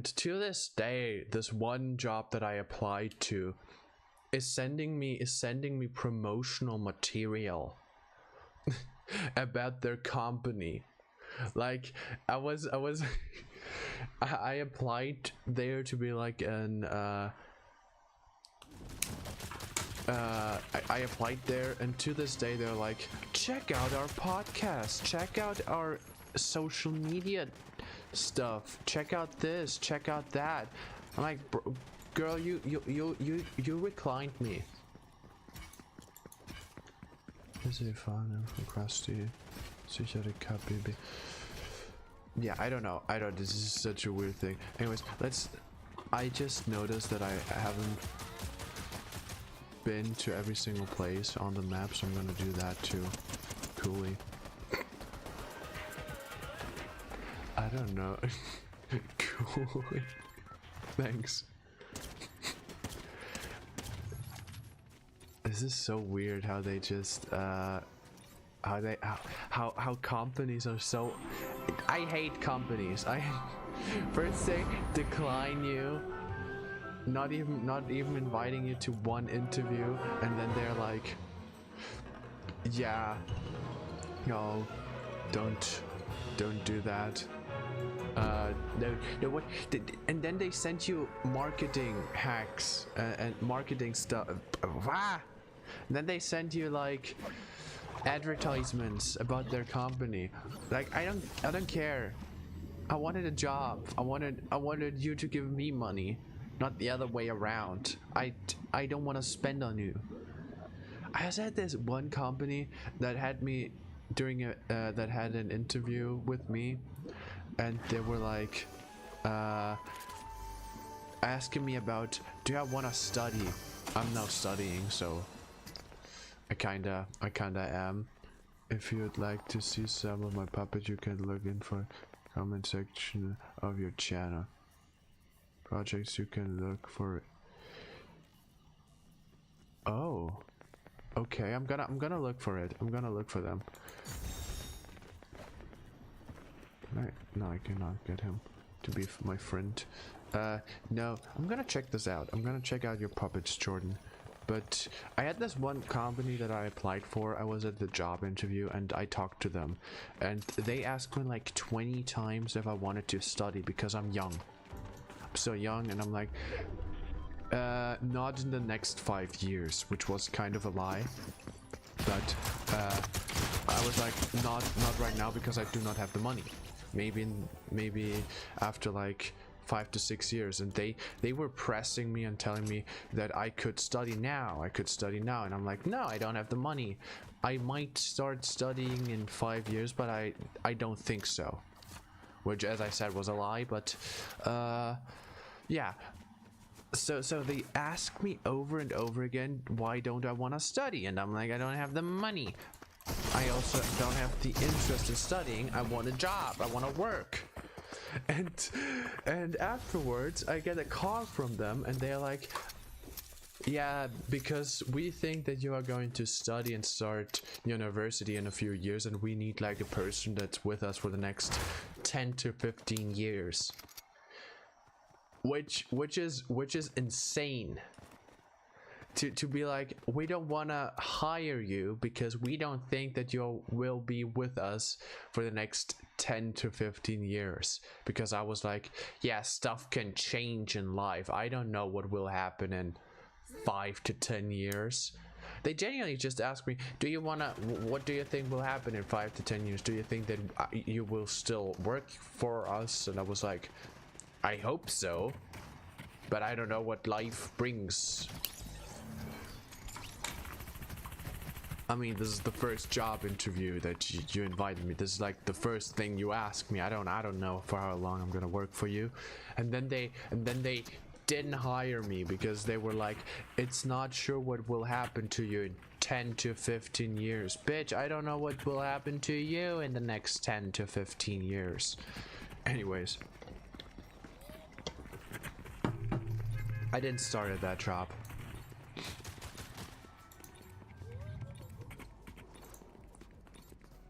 to this day, this one job that I applied to is sending me promotional material about their company. Like I applied there to be like an I applied there, and to this day they're like, check out our podcast, check out our social media stuff, check out this, check out that. I'm like, Girl, you reclined me. Is it fun for crusty? Sicher cut baby. Yeah, I don't know. This is such a weird thing. Anyways, I just noticed that I haven't been to every single place on the map, so I'm gonna do that too. Coolly. I don't know. Coolly. Thanks. This is so weird how they just how companies are so. I hate companies. First they decline you, not even inviting you to one interview, and then they're like, yeah, no, don't do that. No, what? And then they send you marketing hacks and marketing stuff. And then they send you like advertisements about their company. Like I don't care. I wanted a job. I wanted you to give me money, not the other way around. I don't want to spend on you. I also had this one company that had me during that had an interview with me, and they were like asking me about, do I want to study? I'm now studying, so I kinda am. If you'd like to see some of my puppets, you can look in for comment section of your channel. Projects you can look for. Oh, okay. I'm gonna look for it. I'm gonna look for them. No, I cannot get him to be my friend. No, I'm gonna check this out. I'm gonna check out your puppets, Jordan. But I had this one company that I applied for. I was at the job interview and I talked to them, and they asked me like 20 times if I wanted to study because I'm young. I'm so young, and I'm like, not in the next 5 years, which was kind of a lie. But I was like, not right now because I do not have the money. Maybe after like 5 to 6 years. And they were pressing me and telling me that I could study now, and I'm like, no, I don't have the money. I might start studying in 5 years, but I don't think so, which, as I said, was a lie. But yeah, so they ask me over and over again, why don't I want to study? And I'm like, I don't have the money. I also don't have the interest in studying. I want a job, I want to work. And afterwards I get a call from them, and they're like, yeah, because we think that you are going to study and start university in a few years, and we need like a person that's with us for the next 10 to 15 years, which is insane. To be like, we don't want to hire you because we don't think that you will be with us for the next 10 to 15 years. Because I was like, yeah, stuff can change in life. I don't know what will happen in 5 to 10 years. They genuinely just asked me, what do you think will happen in 5 to 10 years? Do you think that you will still work for us? And I was like, I hope so, but I don't know what life brings. I mean, this is the first job interview that you invited me. This is like the first thing you asked me. I don't know for how long I'm gonna work for you. And then they didn't hire me because they were like, it's not sure what will happen to you in 10 to 15 years. Bitch, I don't know what will happen to you in the next 10 to 15 years. Anyways, I didn't start at that job.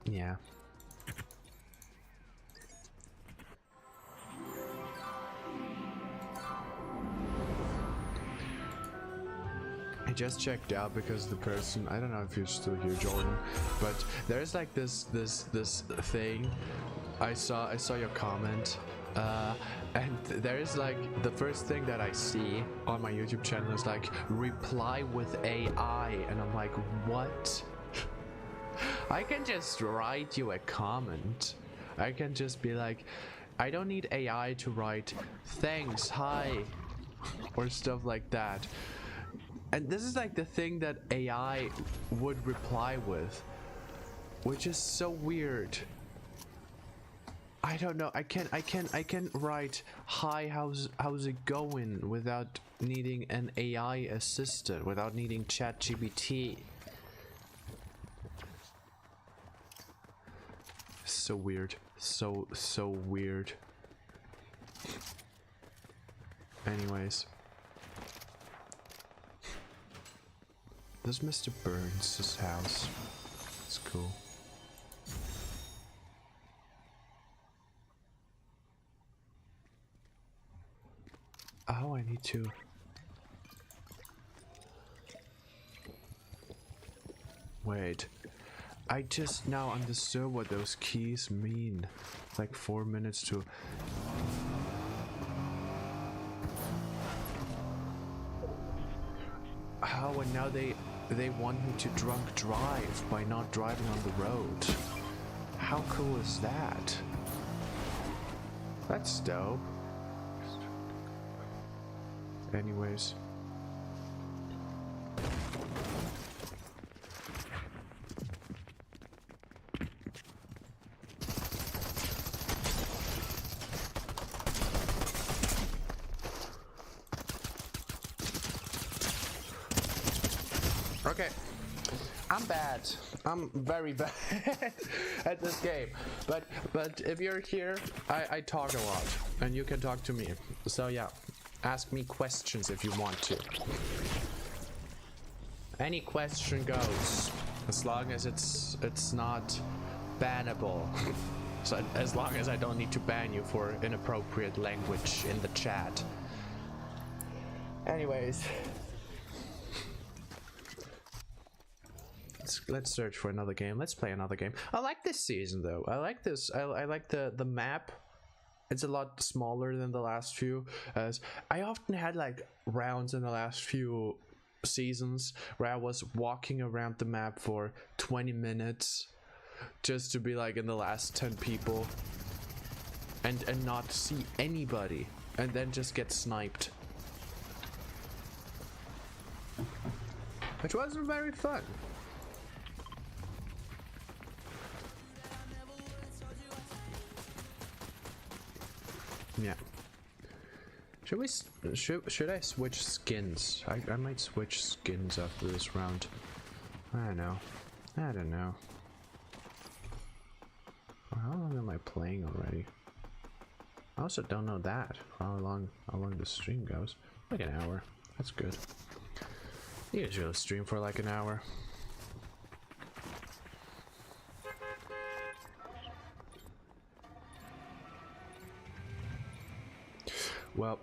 Yeah. I just checked out because the person, I don't know if you're still here, Jordan, but there's like this thing. I saw your comment, and there is like the first thing that I see on my YouTube channel is like reply with AI, and I'm like, what? I can just write you a comment. I can just be like, I don't need AI to write, thanks, hi, or stuff like that. And this is like the thing that AI would reply with, which is so weird. I don't know. I can write hi, how's it going without needing an AI assistant, without needing ChatGPT. So weird. So weird. Anyways. This is Mr. Burns' house. It's cool. Oh, I need to... Wait. I just now understood what those keys mean. Like 4 minutes to... How, and now they want me to drunk drive by not driving on the road. How cool is that? That's dope. Anyways. Okay, I'm bad. I'm very bad at this game. But if you're here, I talk a lot, and you can talk to me. So yeah, ask me questions if you want to. Any question goes, as long as it's not bannable. So as long as I don't need to ban you for inappropriate language in the chat. Anyways. Let's search for another game. Let's play another game. I like this season though. I like this. I like the map. It's a lot smaller than the last few. As I often had like rounds in the last few seasons where I was walking around the map for 20 minutes just to be like in the last 10 people and not see anybody and then just get sniped. Which wasn't very fun. Yeah. Should I switch skins? I might switch skins after this round. I don't know. How long am I playing already? I also don't know that. How long the stream goes. Like an hour. That's good. I usually stream for like an hour. Well,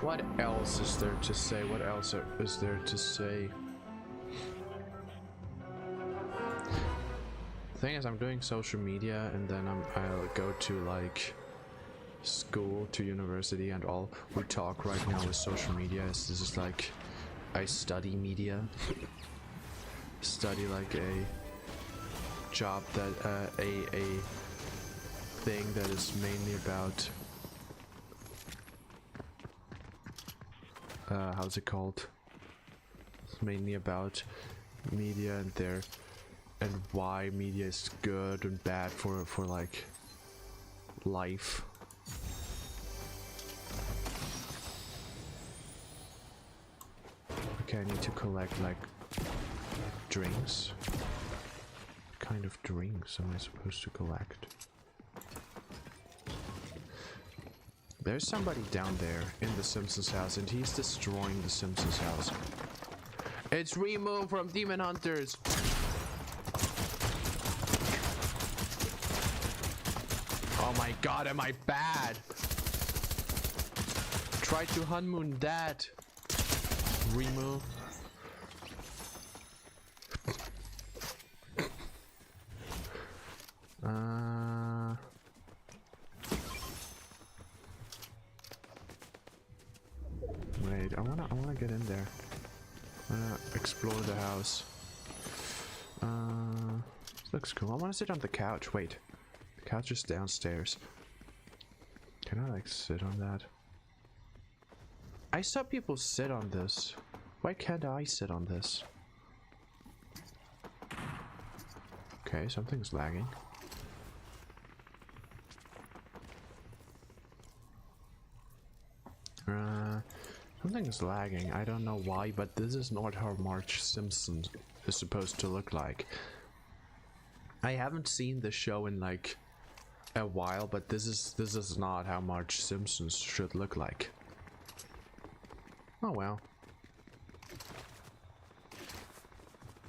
what else is there to say? What else is there to say? The thing is, I'm doing social media, and then I'll go to like school, to university, and all we talk right now is social media. This is like I study media, study like a job that a thing that is mainly about how's it called? It's mainly about media and why media is good and bad for like life. Okay, I need to collect like drinks. What kind of drinks am I supposed to collect? There's somebody down there in the Simpsons house, and he's destroying the Simpsons house. It's removed from Demon Hunters. Oh my god, am I bad? Try to honeymoon that. Remove. Wait, I wanna get in there. I wanna explore the house. Looks cool. I want to sit on the couch. Wait. The couch is downstairs. Can I like sit on that? I saw people sit on this. Why can't I sit on this? Okay, something's lagging. Something is lagging. I don't know why, but this is not how Marge Simpson is supposed to look like. I haven't seen the show in like a while, but this is not how Marge Simpson should look like. Oh well.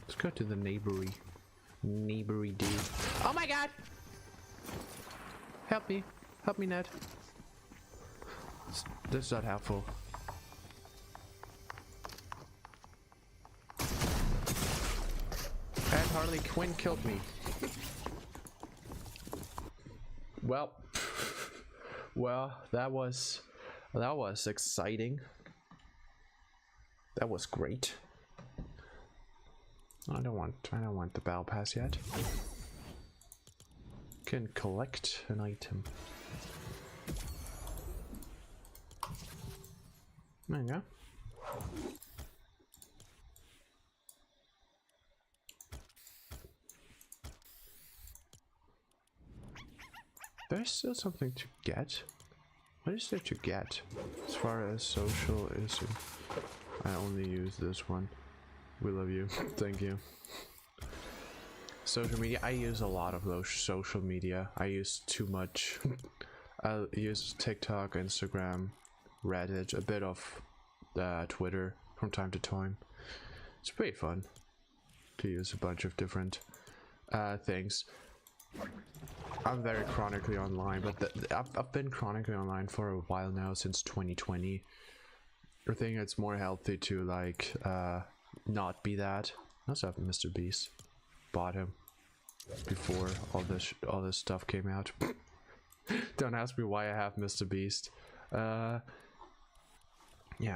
Let's go to the neighbory dude. Oh my god! Help me, Ned. This is not helpful. And Harley Quinn killed me. Well, that was exciting. That was great. I don't want the battle pass yet. Can collect an item. There you go. There's still something to get. What is there to get? As far as social is, I only use this one. We love you. Thank you. Social media. I use a lot of those social media. I use too much. I use TikTok, Instagram, Reddit, a bit of Twitter from time to time. It's pretty fun to use a bunch of different things. I'm very chronically online, but I've been chronically online for a while now, since 2020. I think it's more healthy to like not be that. I also have Mr. Beast. Bought him before all this stuff came out. Don't ask me why I have Mr. Beast. Yeah,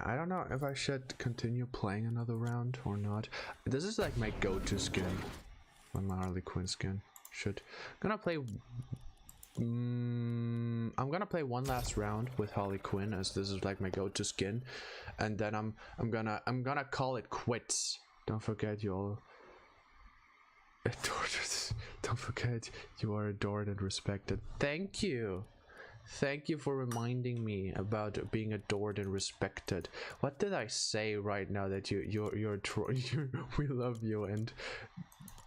I don't know if I should continue playing another round or not. This is like my go-to skin. My Harley Quinn skin. I'm gonna play one last round with Harley Quinn, as this is like my go-to skin, and then I'm gonna call it quits. Don't forget you all adored. Don't forget you are adored and respected. Thank you for reminding me about being adored and respected. What did I say right now that we love you and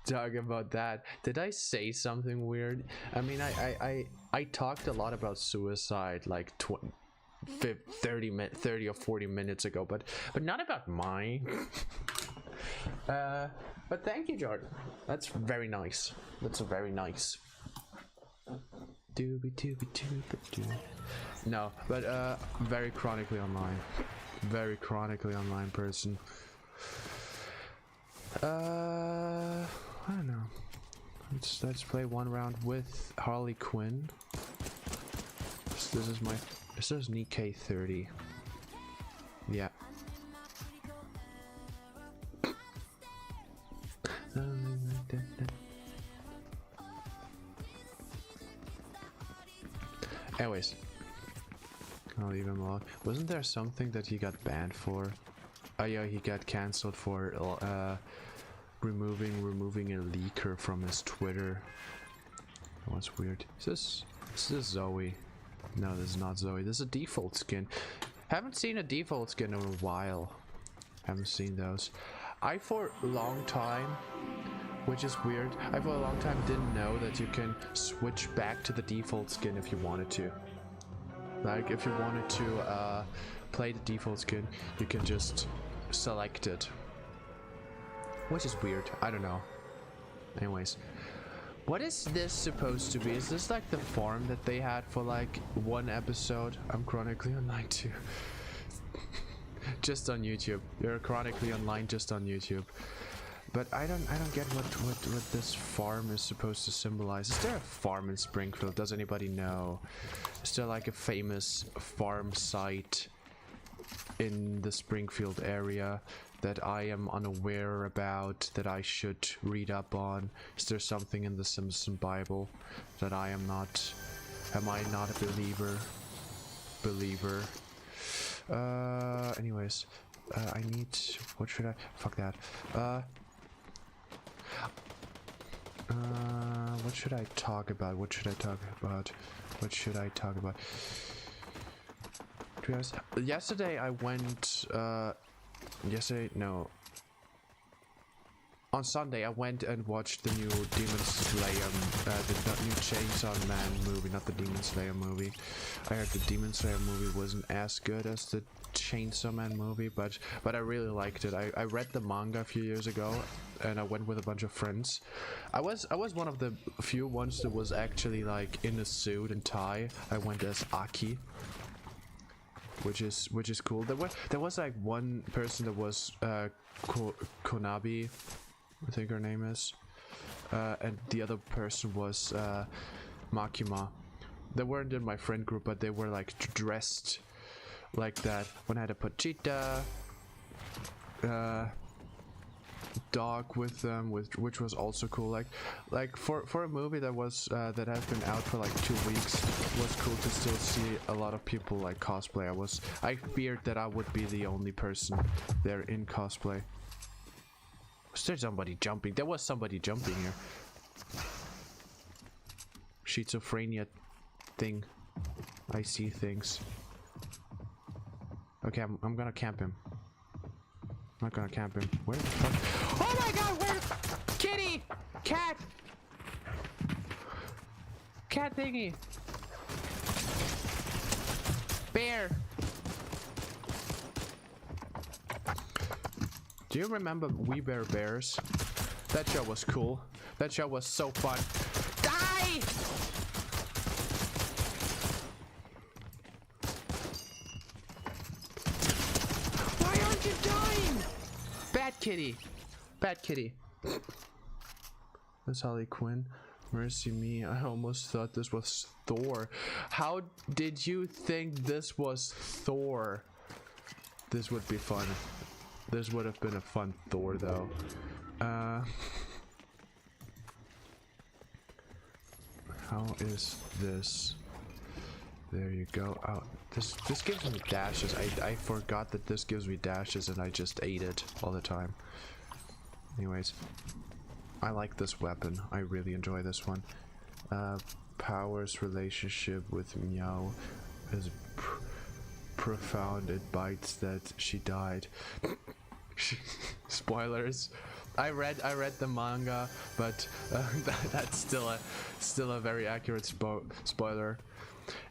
talk about that? Did I say something weird? I mean, I talked a lot about suicide like 30 or 40 minutes ago, but not about mine. But thank you, Jordan. That's very nice. That's very nice. No, but very chronically online. Very chronically online person. I don't know. Let's play one round with Harley Quinn. This is Nikkei 30. Yeah. Anyways, I'll leave him alone. Wasn't there something that he got banned for? Oh yeah, he got cancelled for removing a leaker from his Twitter. That was weird. Is this Zoe? No, this is not Zoe. This is a default skin. Haven't seen a default skin in a while. Haven't seen those. I for a long time, which is weird, I for a long time didn't know that you can switch back to the default skin if you wanted to. Like if you wanted to play the default skin, you can just select it. Which is weird. I don't know. Anyways. What is this supposed to be? Is this like the farm that they had for like one episode? I'm chronically online too. Just on YouTube. You're chronically online just on YouTube. But I don't get what this farm is supposed to symbolize. Is there a farm in Springfield? Does anybody know? Is there like a famous farm site in the Springfield area that I am unaware about, that I should read up on? Is there something in the Simpson Bible that I am not? Am I not a believer? Anyways, I need. What should I? Fuck that. What should I talk about? What should I talk about? What should I talk about? To be honest, yesterday I went. Yesterday, no. On Sunday, I went and watched the new Demon Slayer, the new Chainsaw Man movie, not the Demon Slayer movie. I heard the Demon Slayer movie wasn't as good as the Chainsaw Man movie, but I really liked it. I read the manga a few years ago, and I went with a bunch of friends. I was one of the few ones that was actually like in a suit and tie. I went as Aki, which is cool. There was like one person that was Konabi, I think her name is, and the other person was Makima. They weren't in my friend group, but they were like dressed like that. When I had a Pachita dog with them, which was also cool. Like for a movie that was that has been out for like 2 weeks, it was cool to still see a lot of people like cosplay. I feared that I would be the only person there in cosplay. Was there somebody jumping? There was somebody jumping here. Schizophrenia thing. I see things. Okay, I'm gonna camp him. I'm not gonna camp him. Where the fuck? Oh my god, where? Kitty! Cat! Cat thingy! Bear! Do you remember We Bare Bears? That show was cool. That show was so fun. Die! Why aren't you dying? Bad kitty. Bad kitty. That's Harley Quinn. Mercy me, I almost thought this was Thor. How did you think this was Thor? This would be fun. This would have been a fun Thor though. How is this? There you go. Oh, this gives me dashes. I forgot that this gives me dashes and I just ate it all the time. Anyways, I like this weapon. I really enjoy this one. Power's relationship with Meow is profound. It bites that she died. Spoilers. I read the manga, but that's still a very accurate spoiler.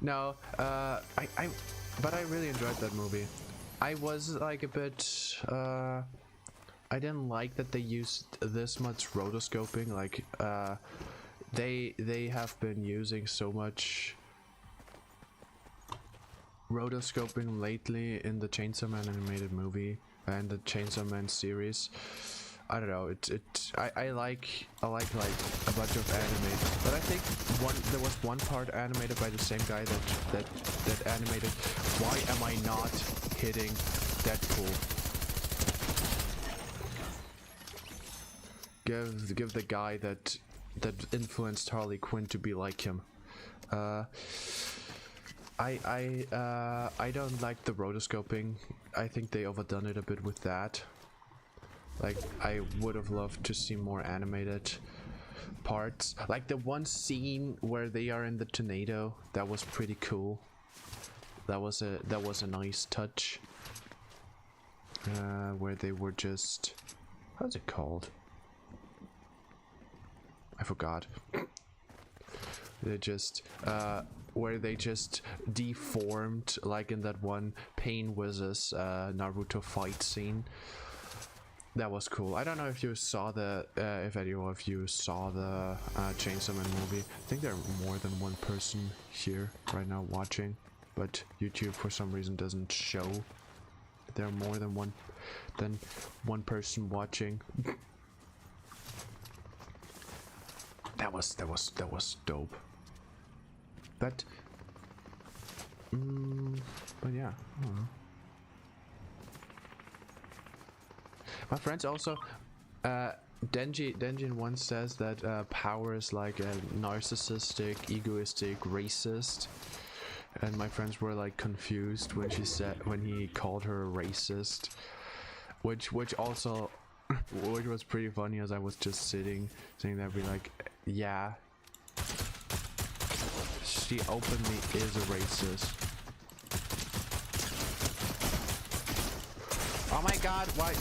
No, but I really enjoyed that movie. I was like a bit. I didn't like that they used this much rotoscoping. Like, they have been using so much rotoscoping lately in the Chainsaw Man animated movie and the Chainsaw Man series. I don't know. I like a bunch of anime, but I think there was one part animated by the same guy that animated. Why am I not hitting Deadpool? Give the guy that influenced Harley Quinn to be like him. I don't like the rotoscoping. I think they overdone it a bit with that. Like, I would have loved to see more animated parts. Like the one scene where they are in the tornado, that was pretty cool. That was a nice touch. Where they were just, how's it called? I forgot. They just where they just deformed, like in that one Pain vs Naruto fight scene. That was cool. I don't know if you saw the if any of you saw the Chainsaw Man movie. I think there are more than one person here right now watching, but YouTube for some reason doesn't show there are more than one person watching. That was dope. But yeah, I don't know. My friends also, Denjin once says that power is like a narcissistic, egoistic, racist, and my friends were like confused when he called her a racist, which also, which was pretty funny as I was just sitting there, be like, yeah, she openly is a racist. Oh my god, why?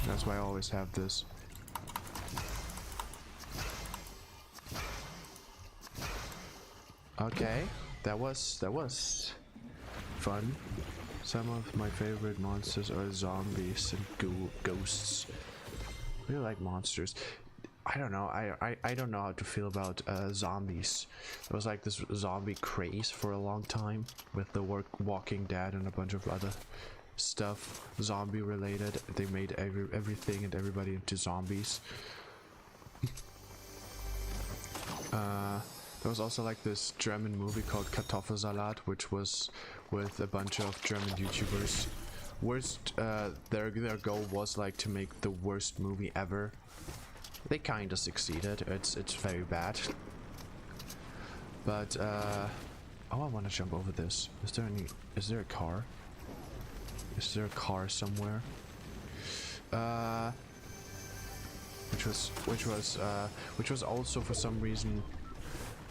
That's why I always have this. Okay, that was fun. Some of my favorite monsters are zombies and ghosts. I really like monsters. I don't know. I don't know how to feel about zombies. There was like this zombie craze for a long time with the Walking Dead and a bunch of other stuff zombie related. They made everything and everybody into zombies. There was also like this German movie called Kartoffelsalat, which was with a bunch of German YouTubers. Their goal was like to make the worst movie ever. They kind of succeeded. It's very bad. But oh, I want to jump over this. Is there a car? Is there a car somewhere? Which was also for some reason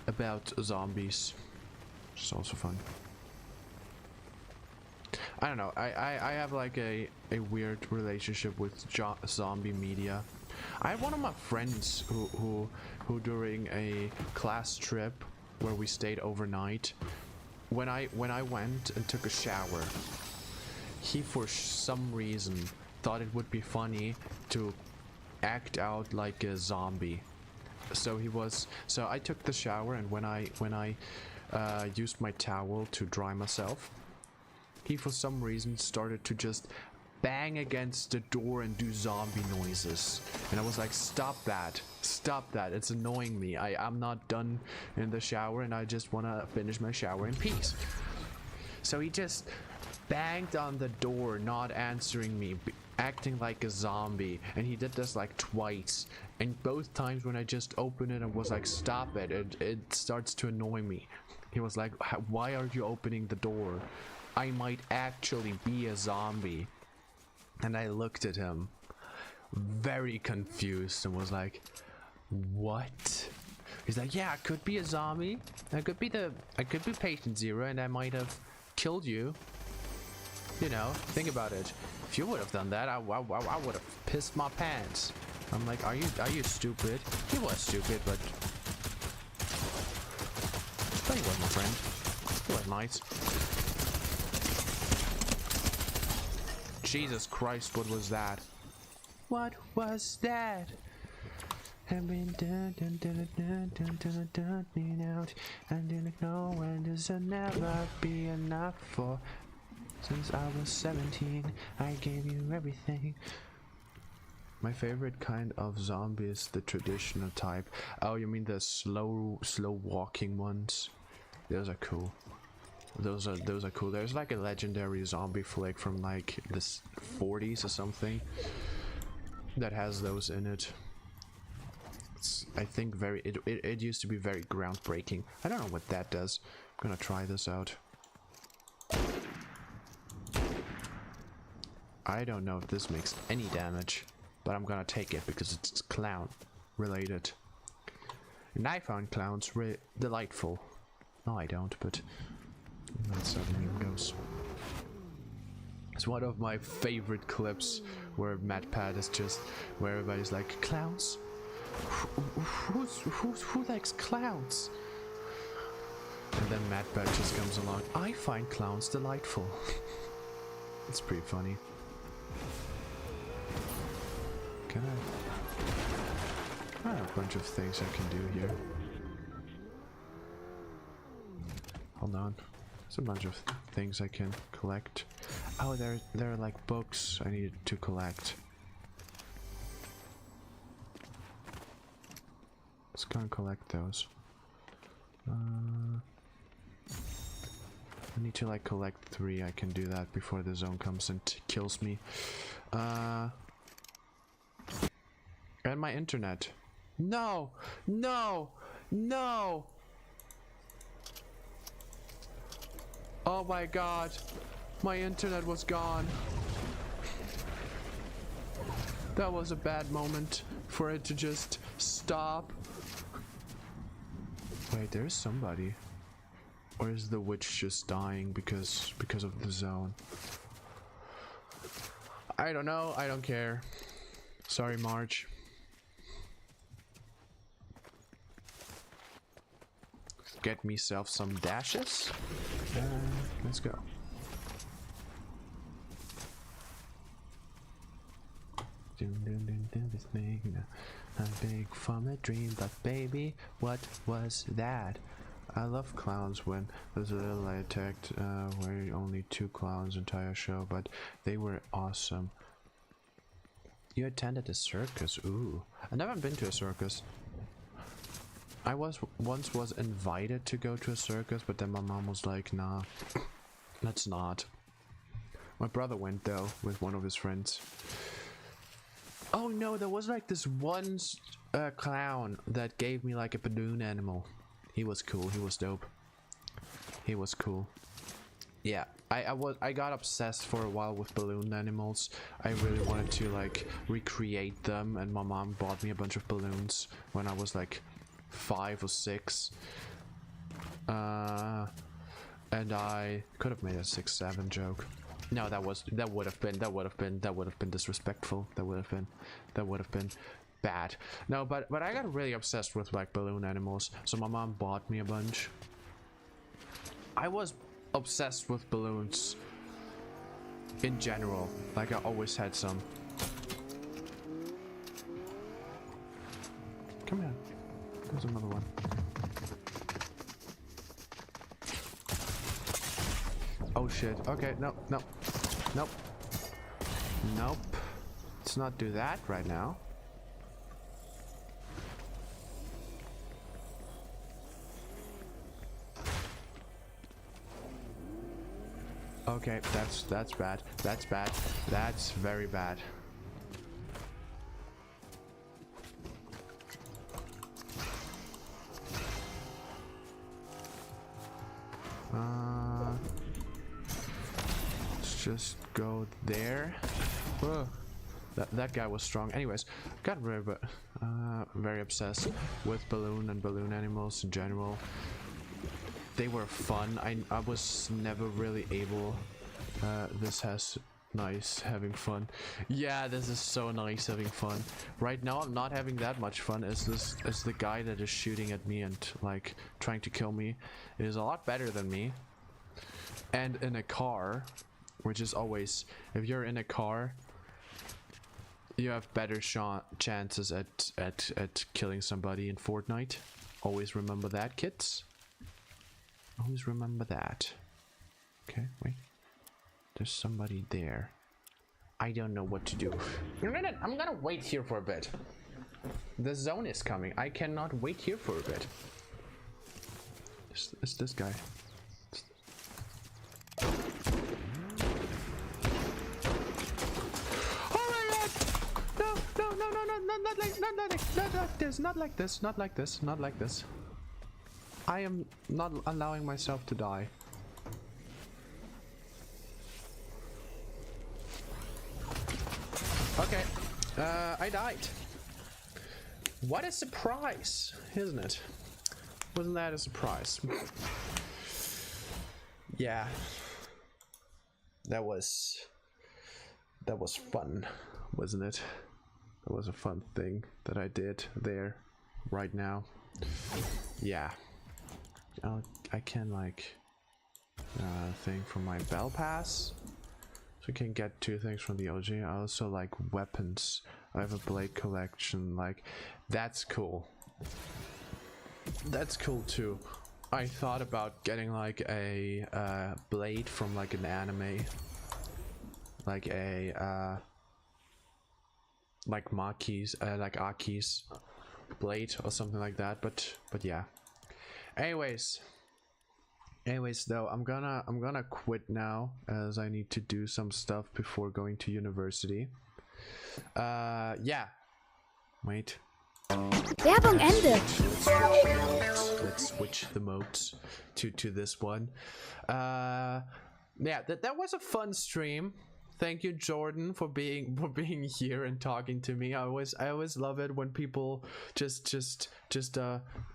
about zombies. Which is also fun. I don't know. I have like a weird relationship with zombie media. I had one of my friends who during a class trip where we stayed overnight, when I went and took a shower, he for some reason thought it would be funny to act out like a zombie. So I took the shower, and when I used my towel to dry myself, he for some reason started to just bang against the door and do zombie noises. And I was like, stop that, it's annoying me. I'm not done in the shower and I just want to finish my shower in peace. So he just banged on the door, not answering me, acting like a zombie, and he did this like twice, and both times when I just opened it and was like, stop it, it starts to annoy me. He was like, why are you opening the door? I might actually be a zombie. And I looked at him very confused and was like, what? He's like, yeah, I could be a zombie. I could be patient zero, and I might have killed you. You know, think about it. If you would have done that, I would have pissed my pants. I'm like, are you stupid? He was stupid, but he was my friend. He was nice. Jesus Christ, what was that? What was that? I've been out and didn't know when this will never be enough for. Since I was 17, I gave you everything. My favorite kind of zombie is the traditional type. Oh, you mean the slow walking ones? Those are cool. Those are cool. There's like a legendary zombie flick from like the 40s or something that has those in it. It's, I think it used to be very groundbreaking. I don't know what that does. I'm gonna try this out. I don't know if this makes any damage, but I'm gonna take it because it's clown related. And I found clowns delightful. No, I don't, but that's how the meme goes. It's one of my favorite clips where MatPat is just where everybody's like, clowns? Who likes clowns? And then MatPat just comes along. I find clowns delightful. It's pretty funny. Can I have a bunch of things I can do here. Hold on. There's a bunch of things I can collect. Oh, there are like books I need to collect. Let's go and collect those. I need to like collect 3. I can do that before the zone comes and kills me. And my internet. No! No! No! Oh my god. My internet was gone. That was a bad moment for it to just stop. Wait, there's somebody. Or is the witch just dying because of the zone? I don't know. I don't care. Sorry, Marge. Get myself some dashes. Let's go. This thing, a big from a dream, but baby, what was that? I love clowns. When there's a little I attacked where only 2 clowns entire show, but they were awesome. You attended a circus? Ooh, I've never been to a circus. I once was invited to go to a circus, but then my mom was like, nah, let's not. My brother went though with one of his friends. Oh no, there was like this one clown that gave me like a balloon animal. He was cool. He was dope. He was cool. Yeah, I got obsessed for a while with balloon animals. I really wanted to like recreate them, and my mom bought me a bunch of balloons when I was like 5 or 6. And I could have made a 6-7 joke. No, that would have been disrespectful. That would have been bad. No, but I got really obsessed with like balloon animals, so my mom bought me a bunch. I was obsessed with balloons in general. Like I always had some. Come here. There's another one. Oh shit. Okay, no. Nope. Let's not do that right now. Okay, that's bad. That's bad. That's very bad. Let's just go there. Whoa. That guy was strong. Anyways, got very obsessed with balloon and balloon animals in general. They were fun. I was never really able. This has nice having fun. Yeah, this is so nice having fun. Right now I'm not having that much fun as the guy that is shooting at me and like trying to kill me is a lot better than me. And in a car, which is always, if you're in a car, you have better chances at killing somebody in Fortnite. Always remember that, kids. Always remember that. Okay, wait. There's somebody there. I don't know what to do. I'm gonna wait here for a bit. The zone is coming. I cannot wait here for a bit. It's this guy. Oh my god! No, not like this. I am not allowing myself to die. Okay, I died. What a surprise, isn't it? Wasn't that a surprise? Yeah. That was fun, wasn't it? That was a fun thing that I did there, right now. Yeah. I can like thing from my bell pass, so I can get 2 things from the OG. I also like weapons. I have a blade collection. Like, that's cool. That's cool too. I thought about getting like a blade from like an anime, like a like Maki's like Aki's blade or something like that. But yeah. Anyways, Anyways, though, I'm gonna quit now as I need to do some stuff before going to university. Yeah. Wait. Werbung Ende. Let's switch the modes to this one. Yeah, that was a fun stream. Thank you, Jordan, for being here and talking to me. I always love it when people just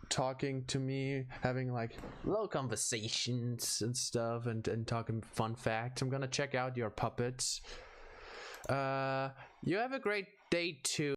talking to me, having like little conversations and stuff, and talking fun facts. I'm gonna check out your puppets. You have a great day too.